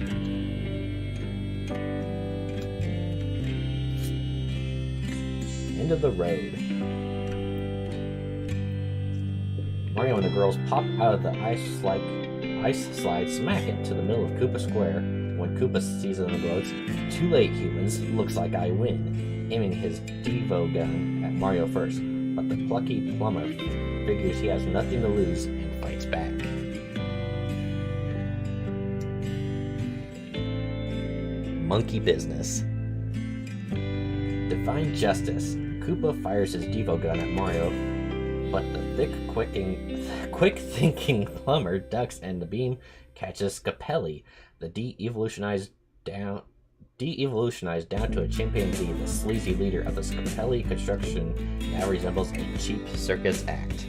A: End of the road. Mario and the girls pop out of the ice slide smack into the middle of Koopa Square. When Koopa sees them and gloats, "Too late, humans. Looks like I win," aiming his Devo gun at Mario first, but the plucky plumber figures he has nothing to lose and fights back. Monkey business. Divine justice. Koopa fires his Devo gun at Mario, but the thick quick-thinking plumber ducks and the beam catches Scapelli, the de-evolutionized down to a chimpanzee, the sleazy leader of the Scapelli construction now resembles a cheap circus act.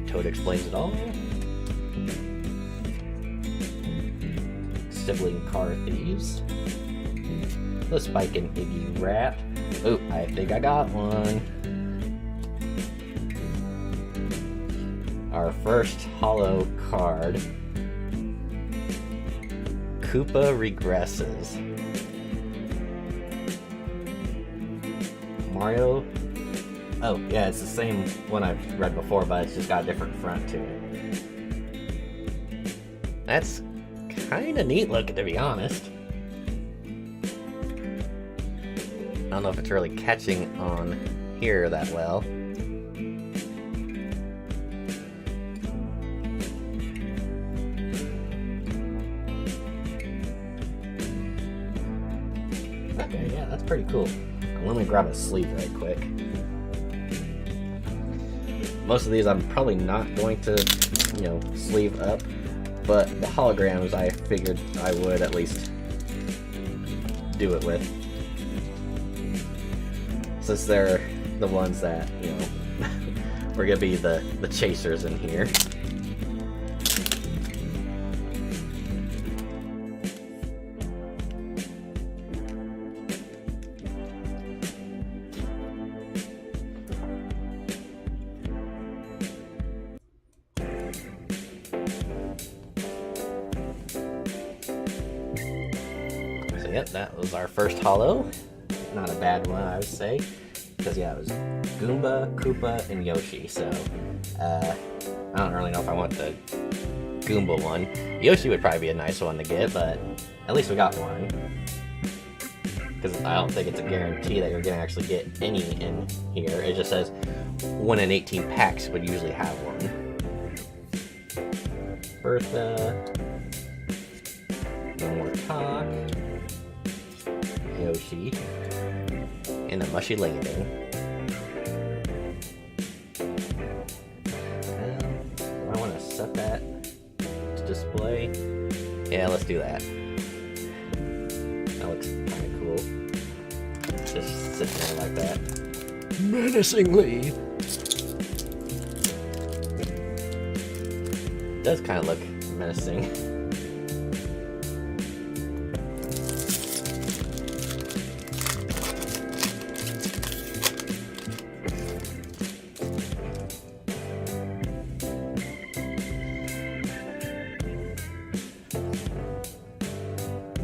A: Toad explains it all. Sibling car thieves. The Spike and Iggy rap. Oh, I think I got one. Our first holo card. Koopa regresses. Mario. Oh, yeah, it's the same one I've read before, but it's just got a different front to it. That's kind of neat looking, to be honest. I don't know if it's really catching on here that well. Okay, yeah, that's pretty cool. Let me grab a sleeve right quick. Most of these I'm probably not going to, sleeve up, but the holograms I figured I would at least do it with. Since they're the ones that, we're gonna be the chasers in here. Yep, that was our first holo. Not a bad one, I would say. Because, yeah, it was Goomba, Koopa, and Yoshi. So, I don't really know if I want the Goomba one. Yoshi would probably be a nice one to get, but at least we got one. Because I don't think it's a guarantee that you're going to actually get any in here. It just says 1 in 18 packs would usually have one. Bertha. No more talk. Yoshi, and a mushy landing. I want to set that to display. Yeah, let's do that. That looks kind of cool. Just sitting there like that. Menacingly. It does kind of look menacing.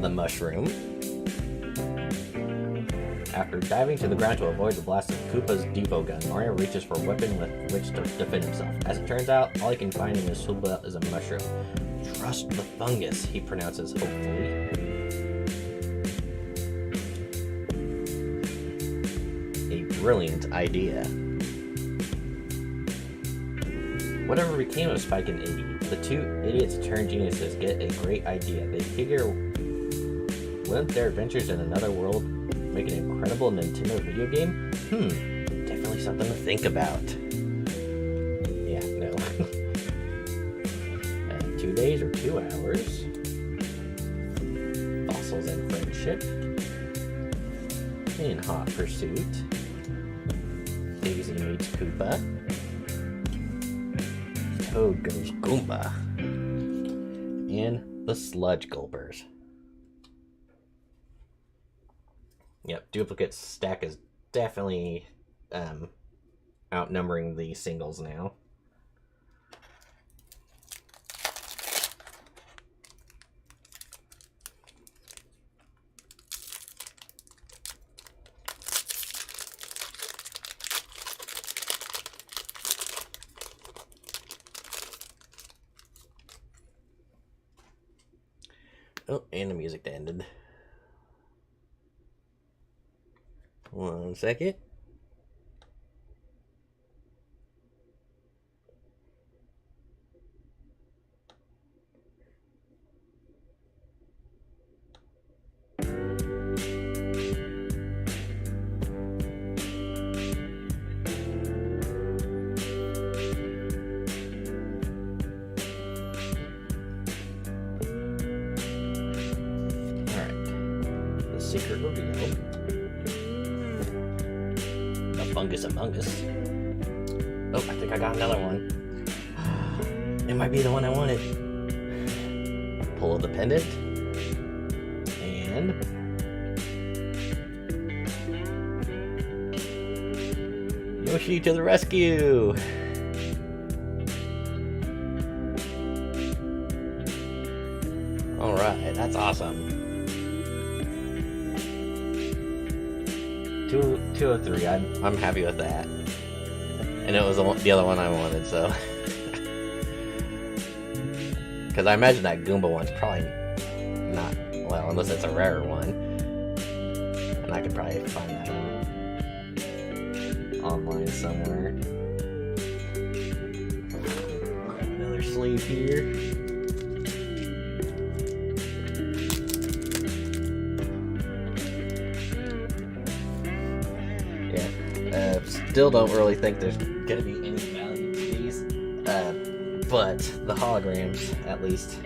A: The mushroom. After diving to the ground to avoid the blast of Koopa's Devo gun, Mario reaches for a weapon with which to defend himself. As it turns out, all he can find in his tool belt is a mushroom. Trust the fungus, he pronounces hopefully. A brilliant idea. Whatever became of Spike and Iggy, the two idiots turned geniuses get a great idea. They figure, wouldn't their adventures in another world make an incredible Nintendo video game? Definitely something to think about. Yeah, no. 2 days or 2 hours. Fossils and friendship. In hot pursuit. Daisy meets Koopa. Toad goes Goomba. And the Sludge Gulpers. Yep, duplicate stack is definitely outnumbering the singles now. Oh, and the music ended. 1 second. Secret reveal. A fungus among us. Oh, I think I got another one. It might be the one I wanted. Pull the pendant. And Yoshi to the rescue! Alright, that's awesome. 2 of 3. I'm happy with that. And it was the other one I wanted, so. Because I imagine that Goomba one's probably not, well, unless it's a rarer one. And I could probably find that one online somewhere. Grab another sleeve here. Still don't really think there's gonna be any value to these, but the holograms, at least,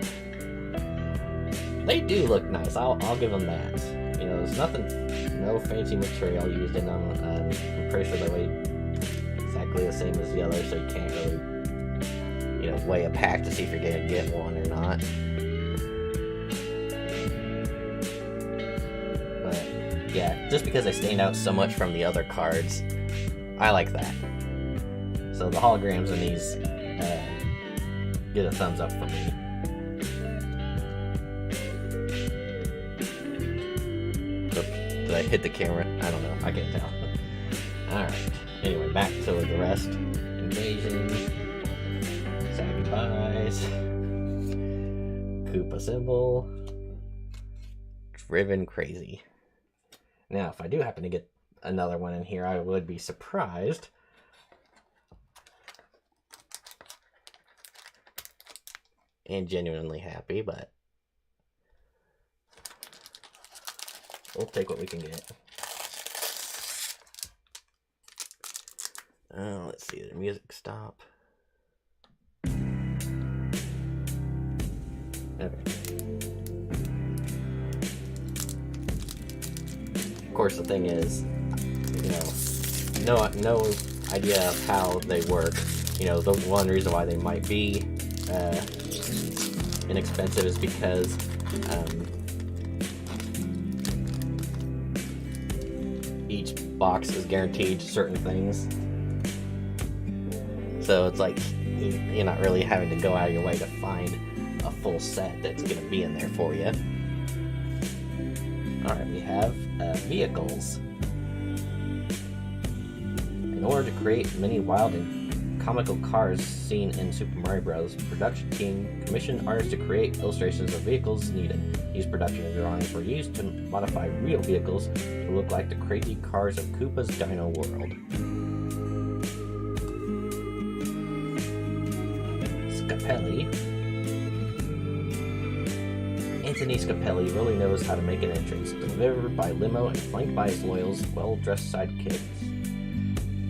A: they do look nice. I'll give them that. You know, there's no fancy material used in them. I'm pretty sure they weigh exactly the same as the others, so you can't really, weigh a pack to see if you're gonna get one or not. But yeah, just because they stand out so much from the other cards, I like that. So the holograms in these get a thumbs up for me. Did I hit the camera? I don't know. I can't tell. Alright. Anyway, back to the rest. Invasion. Saggy Pies. Koopa symbol. Driven Crazy. Now, if I do happen to get another one in here, I would be surprised. And genuinely happy, but we'll take what we can get. Let's see, the music stop. Okay. Of course, the thing is, no idea of how they work. The one reason why they might be inexpensive is because each box is guaranteed certain things. So it's like you're not really having to go out of your way to find a full set that's going to be in there for you. Alright, we have vehicles. In order to create many wild and comical cars seen in Super Mario Bros., production team commissioned artists to create illustrations of vehicles needed. These production drawings were used to modify real vehicles to look like the crazy cars of Koopa's Dino World. Scapelli. Anthony Scapelli really knows how to make an entrance, delivered by limo and flanked by his loyal, well-dressed sidekicks.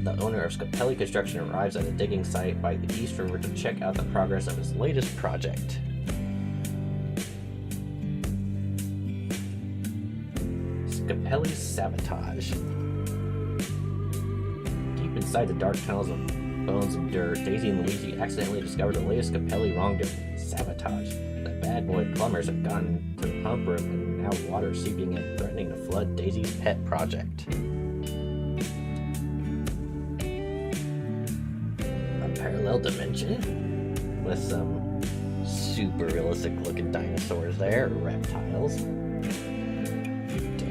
A: The owner of Scapelli Construction arrives at a digging site by the East River to check out the progress of his latest project. Scapelli's Sabotage. Deep inside the dark tunnels of bones and dirt, Daisy and Luigi accidentally discover the latest Scapelli wrongdoing: sabotage. The bad boy plumbers have gotten to the pump room, and now water is seeping in, threatening to flood Daisy's pet project. Parallel dimension with some super realistic looking dinosaurs there, reptiles.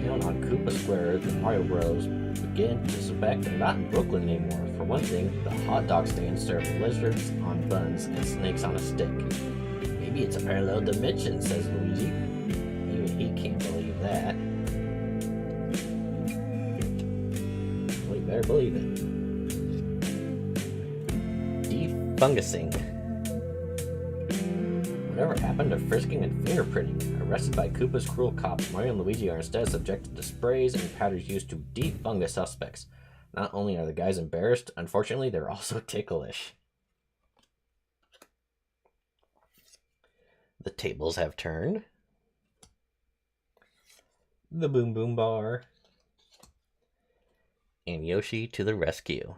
A: Down on Koopa Square, the Mario Bros. Begin to suspect they're not in Brooklyn anymore. For one thing, the hot dog stand serves lizards on buns and snakes on a stick. Maybe it's a parallel dimension, says Luigi. Even he can't believe that. believe it. Defungusing. Whatever happened to frisking and fingerprinting? Arrested by Koopa's cruel cops, Mario and Luigi are instead subjected to sprays and powders used to defungus suspects. Not only are the guys embarrassed, unfortunately, they're also ticklish. The tables have turned. The Boom Boom Bar. And Yoshi to the rescue.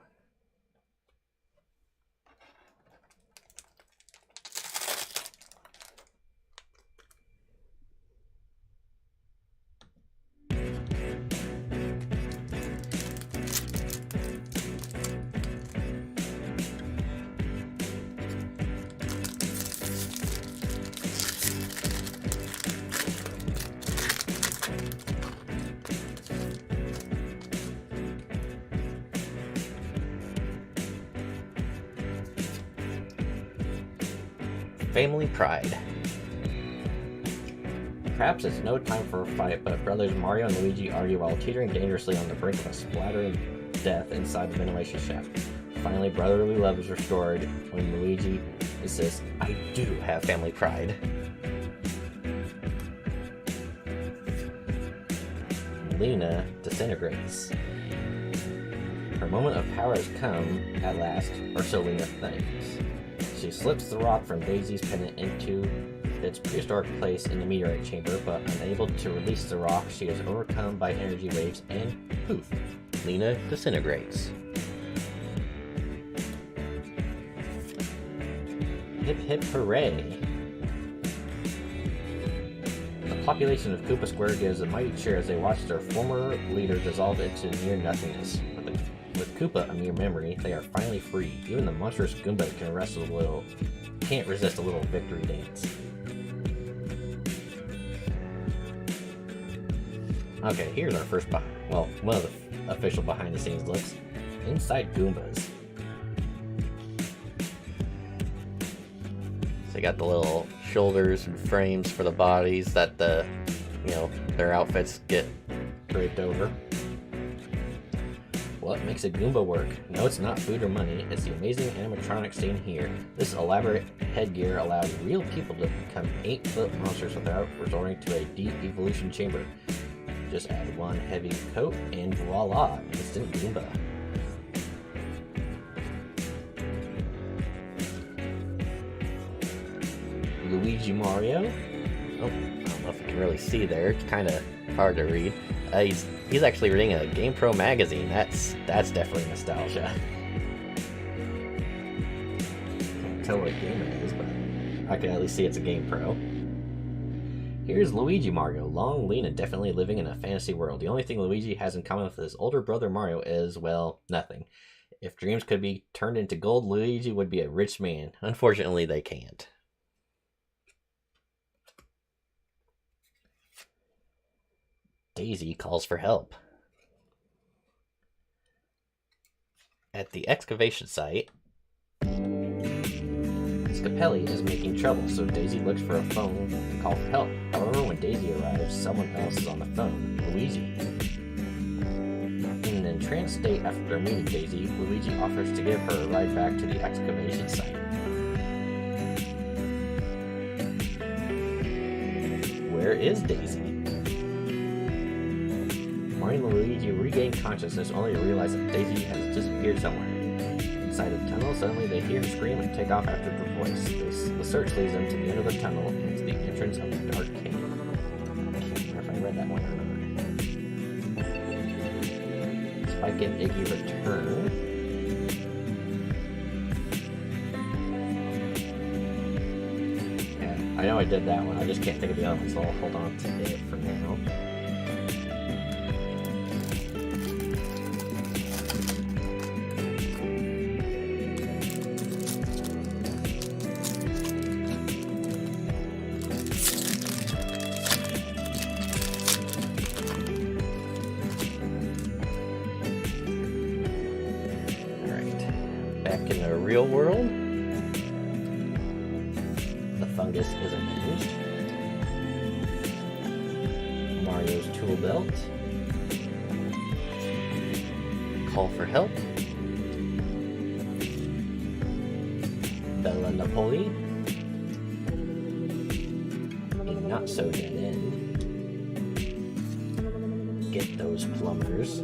A: Family pride. Perhaps it's no time for a fight, but brothers Mario and Luigi argue while teetering dangerously on the brink of a splattering death inside the ventilation shaft. Finally, brotherly love is restored when Luigi insists, "I do have family pride." Lena disintegrates. Her moment of power has come at last, or so Lena thinks. She slips the rock from Daisy's pendant into its prehistoric place in the meteorite chamber, but unable to release the rock, she is overcome by energy waves and poof, Lena disintegrates. Hip hip hooray! The population of Koopa Square gives a mighty cheer as they watch their former leader dissolve into near nothingness. With Koopa a mere memory, they are finally free. Even the monstrous Goomba can't resist a little victory dance. Okay, here's our first one of the official behind-the-scenes looks. Inside Goombas. So you got the little shoulders and frames for the bodies that their outfits get draped over. What makes a Goomba work? No, it's not food or money, it's the amazing animatronics seen here. This elaborate headgear allows real people to become 8-foot monsters without resorting to a deep evolution chamber. Just add one heavy coat and voila, instant Goomba. Luigi Mario. Oh, I don't know if you can really see there. It's kind of hard to read. He's actually reading a GamePro magazine. That's definitely nostalgia. Can't tell what game it is, but I can at least see it's a GamePro. Here's Luigi Mario, long, lean, and definitely living in a fantasy world. The only thing Luigi has in common with his older brother Mario is, well, nothing. If dreams could be turned into gold, Luigi would be a rich man. Unfortunately, they can't. Daisy calls for help. At the excavation site, Scapelli is making trouble, so Daisy looks for a phone to call for help. However, when Daisy arrives, someone else is on the phone, Luigi. In an entranced state after meeting Daisy, Luigi offers to give her a ride back to the excavation site. Where is Daisy? Mario and Luigi regain consciousness only to realize that Daisy has disappeared somewhere. Inside the tunnel, suddenly they hear her scream and take off after the voice. The search leads them to the end of the tunnel and to the entrance of the Dark Cave. I can't remember if I read that one or not. Spike and Iggy return. Yeah, I know I did that one. I just can't think of the other one, so I'll hold on to it for now. Back in the real world, the fungus is avenged. Mario's tool belt. Call for Help, Bella Napoli, A Not So Dead End, Get Those Plumbers,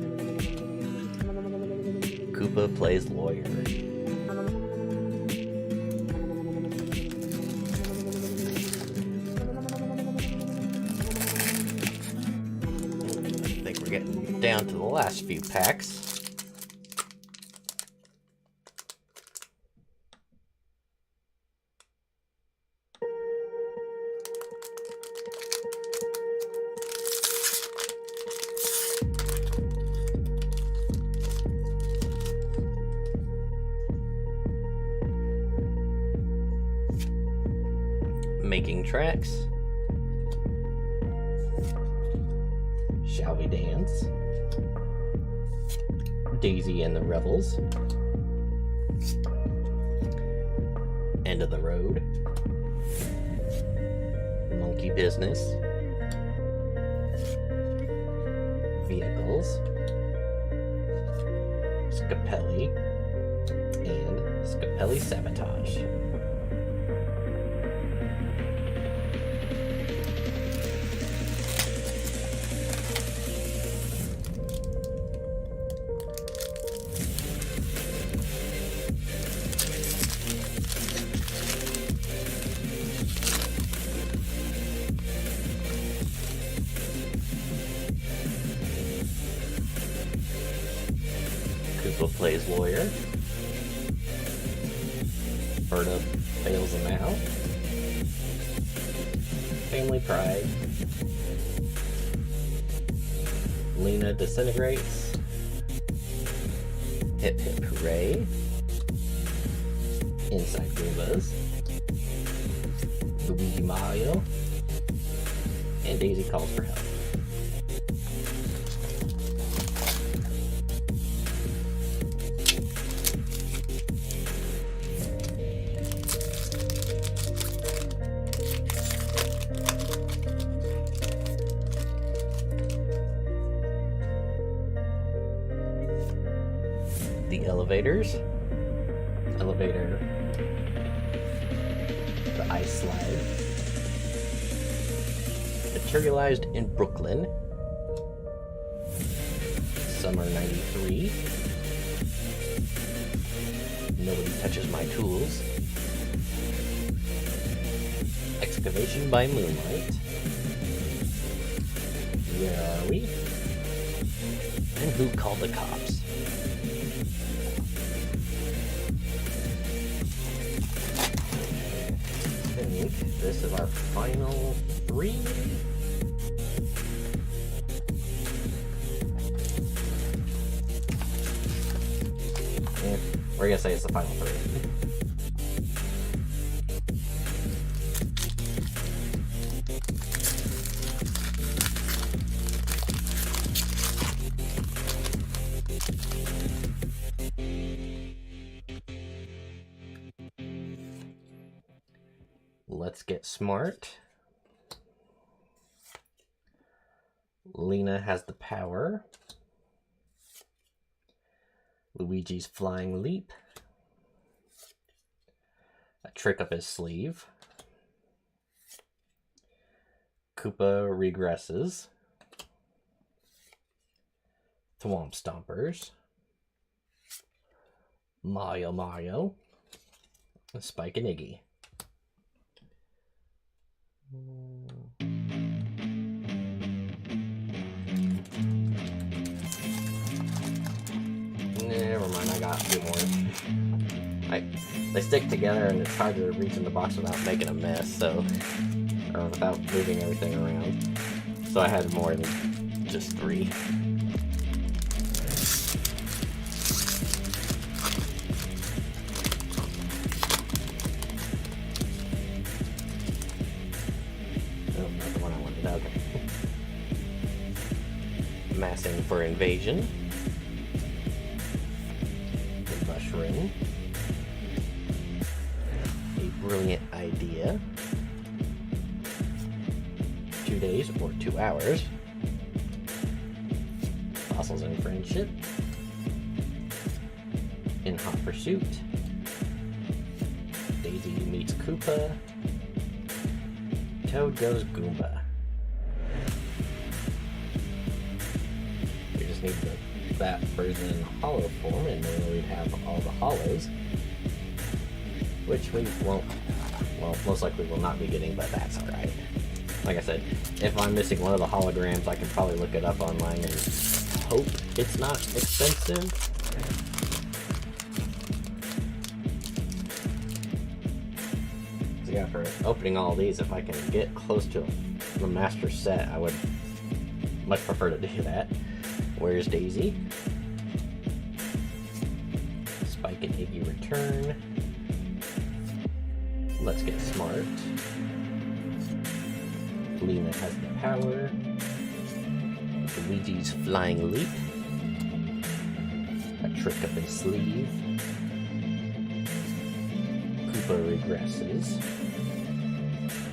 A: Koopa Plays Lawyer. I think we're getting down to the last few packs. Making Tracks, Shall We Dance, Daisy and the Rebels, End of the Road, Monkey Business, Vehicles, Scapelli, and Scapelli Sabotage. Koopa Plays Lawyer, Berta Bails Him Out, Family Pride, Lena Disintegrates, Hip Hip Hooray, Inside Goombas, Luigi Mario, and Daisy Calls for Help. The Elevators, Elevator, The Ice Slide, Materialized in Brooklyn, Summer 93, Nobody Touches My Tools, Excavation by Moonlight, Where Are We? And Who Called the Cops? I think this is our final 3. Yeah, we're gonna say it's the final 3. Let's Get Smart. Lena Has the Power. Luigi's Flying Leap. A Trick Up His Sleeve. Koopa Regresses. Thwomp Stompers. Mario Mario. Spike and Iggy. Never mind, I got a few more. They stick together and it's hard to reach in the box without making a mess, so or without moving everything around. So I had more than just 3. Okay. Massing for Invasion. The Mushroom. A Brilliant Idea. 2 days or 2 hours. Fossils and Friendship. Pursuit. Daisy meets Koopa. Toad goes Goomba. We just need that version in hollow form, and then we'd have all the hollows, which we won't, well, most likely will not be getting, but that's alright. Like I said, if I'm missing one of the holograms, I can probably look it up online and hope it's not expensive. So yeah, for opening all these, if I can get close to the master set, I would much prefer to do that. Where's Daisy? Spike and Iggy return. Let's get smart. Lena has the power. Luigi's flying leap. A trick up his sleeve. Koopa regresses.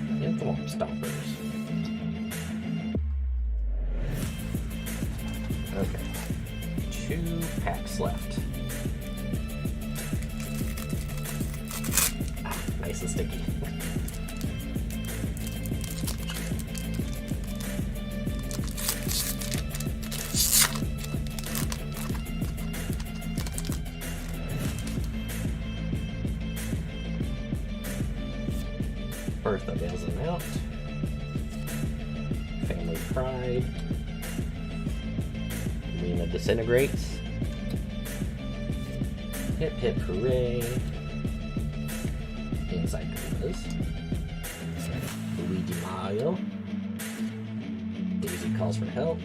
A: And Thwomp Stompers. Okay. 2 packs left. Ah, nice and sticky. Bertha bails him out. Family pride. Lena disintegrates. Hip hip hooray. Inside Koopas. Luigi Mario. Daisy calls for help.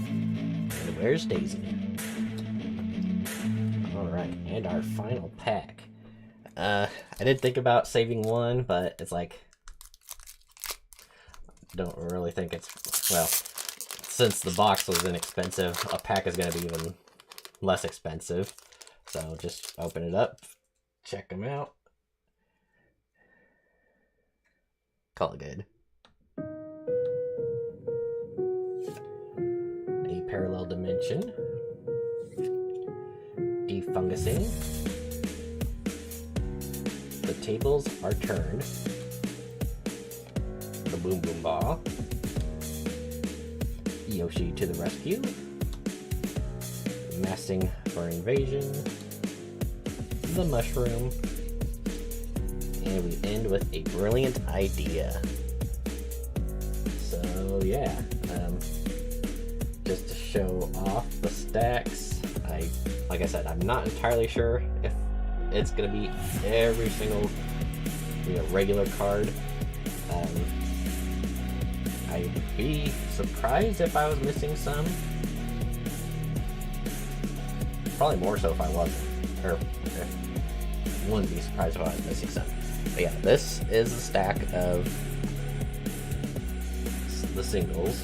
A: And where's Daisy? Alright, and our final pack. I did think about saving one, but it's like, don't really think it's, well, since the box was inexpensive, a pack is going to be even less expensive. So just open it up, check them out, call it good. A parallel dimension, defungusing. The tables are turned. The Boom Boom Ball. Yoshi to the rescue. Massing for invasion. The mushroom. And we end with a brilliant idea. So yeah, just to show off the stacks, like I said, I'm not entirely sure if it's gonna be every single, regular card. I'd be surprised if I was missing some. Probably more so if I wasn't, or wouldn't be surprised if I was missing some. But yeah, this is a stack of the singles.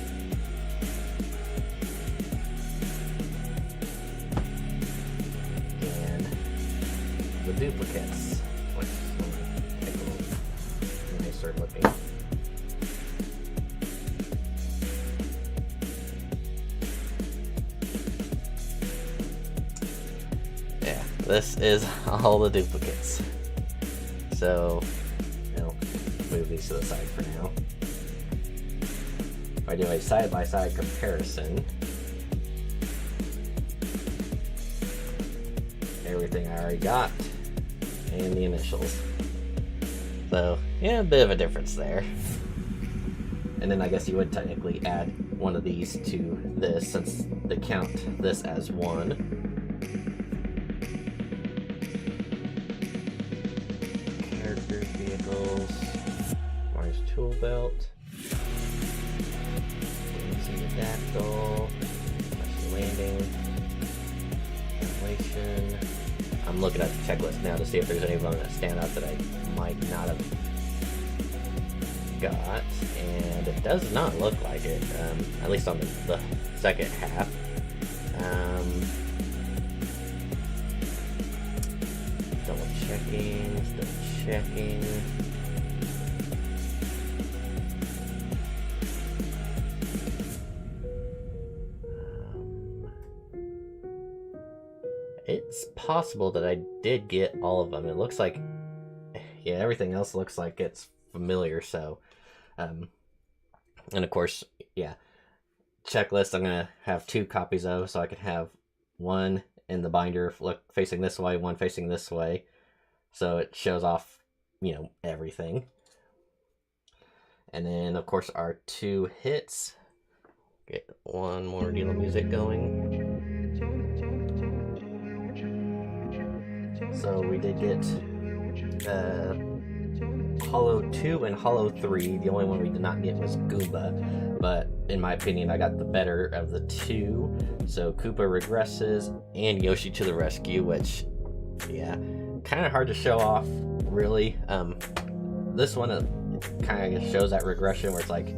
A: The duplicates, which take a little nicer looking. Yeah, this is all the duplicates. So, move these to the side for now. If I do a side-by-side comparison, everything I already got, and the initials. So, yeah, a bit of a difference there. And then I guess you would technically add one of these to this, since they count this as one. Characters, vehicles, Mars tool belt, Dactyl, landing, inflation. I'm looking at the checklist now to see if there's any of them that stand out that I might not have got, and it does not look like it, at least on the second half. Double checking. It's possible that I did get all of them. It looks like, yeah, everything else looks like it's familiar. So, and of course, yeah, checklist I'm gonna have 2 copies of, so I can have one in the binder facing this way, one facing this way, so it shows off, everything. And then of course our 2 hits. Get one more deal of music going. So we did get Hollow 2 and Hollow 3. The only one we did not get was Goomba, but in my opinion, I got the better of the 2. So Koopa regresses and Yoshi to the rescue, which, yeah, kind of hard to show off, really. This one kind of shows that regression where it's like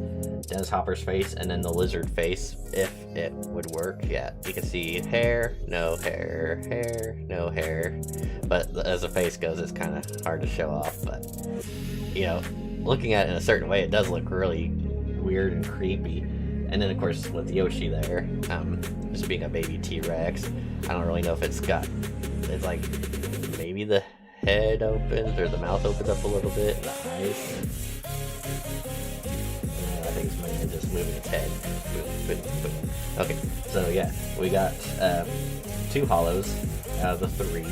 A: Dennis Hopper's face and then the lizard face, if it would work. Yeah, you can see hair, no hair, hair, no hair. But as the face goes, it's kind of hard to show off. But, looking at it in a certain way, it does look really weird and creepy. And then, of course, with Yoshi there, just being a baby T-Rex, I don't really know if it's like, maybe the head opens or the mouth opens up a little bit, the eyes. I think it's mainly just moving its head. Boom, boom, boom. Okay, so yeah, we got 2 hollows out of the 3,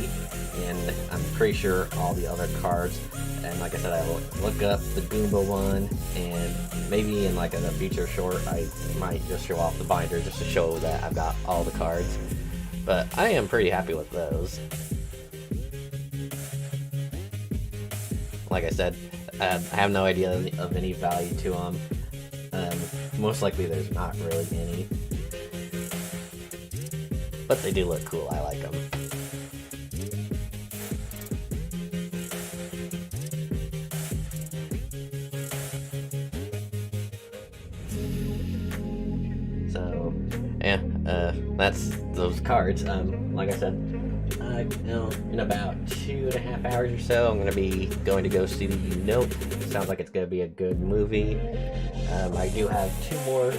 A: and I'm pretty sure all the other cards. And like I said, I will look up the Goomba one, and maybe in like a future short, I might just show off the binder just to show that I've got all the cards. But I am pretty happy with those. Like I said, I have no idea of any value to them. Most likely there's not really any. But they do look cool, I like them. So, yeah, that's those cards. Like I said, in about 2.5 hours or so, I'm gonna be going to go see the Nope. Sounds like it's gonna be a good movie. I do have 2 more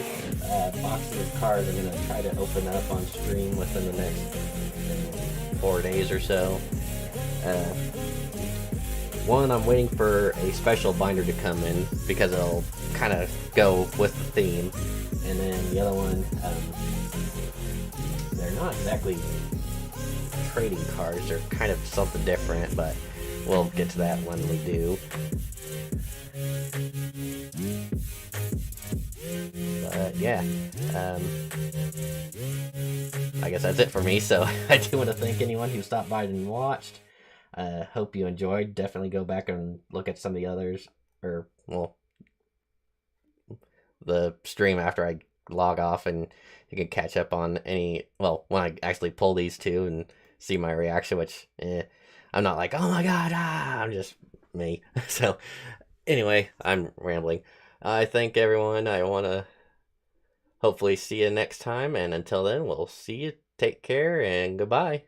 A: boxes of cards I'm gonna try to open up on stream within the next 4 days or so. One, I'm waiting for a special binder to come in because it'll kind of go with the theme. And then the other one, they're not exactly trading cards, they're kind of something different, but we'll get to that when we do. But yeah, I guess that's it for me. So I do want to thank anyone who stopped by and watched. Hope you enjoyed. Definitely go back and look at some of the others, or well, the stream after I log off, and you can catch up on any, well, when I actually pull these 2 and see my reaction, which I'm not like, oh my god, I'm just me. So anyway, I'm rambling. I thank everyone. I want to hopefully see you next time, and until then, we'll see you. Take care, and goodbye.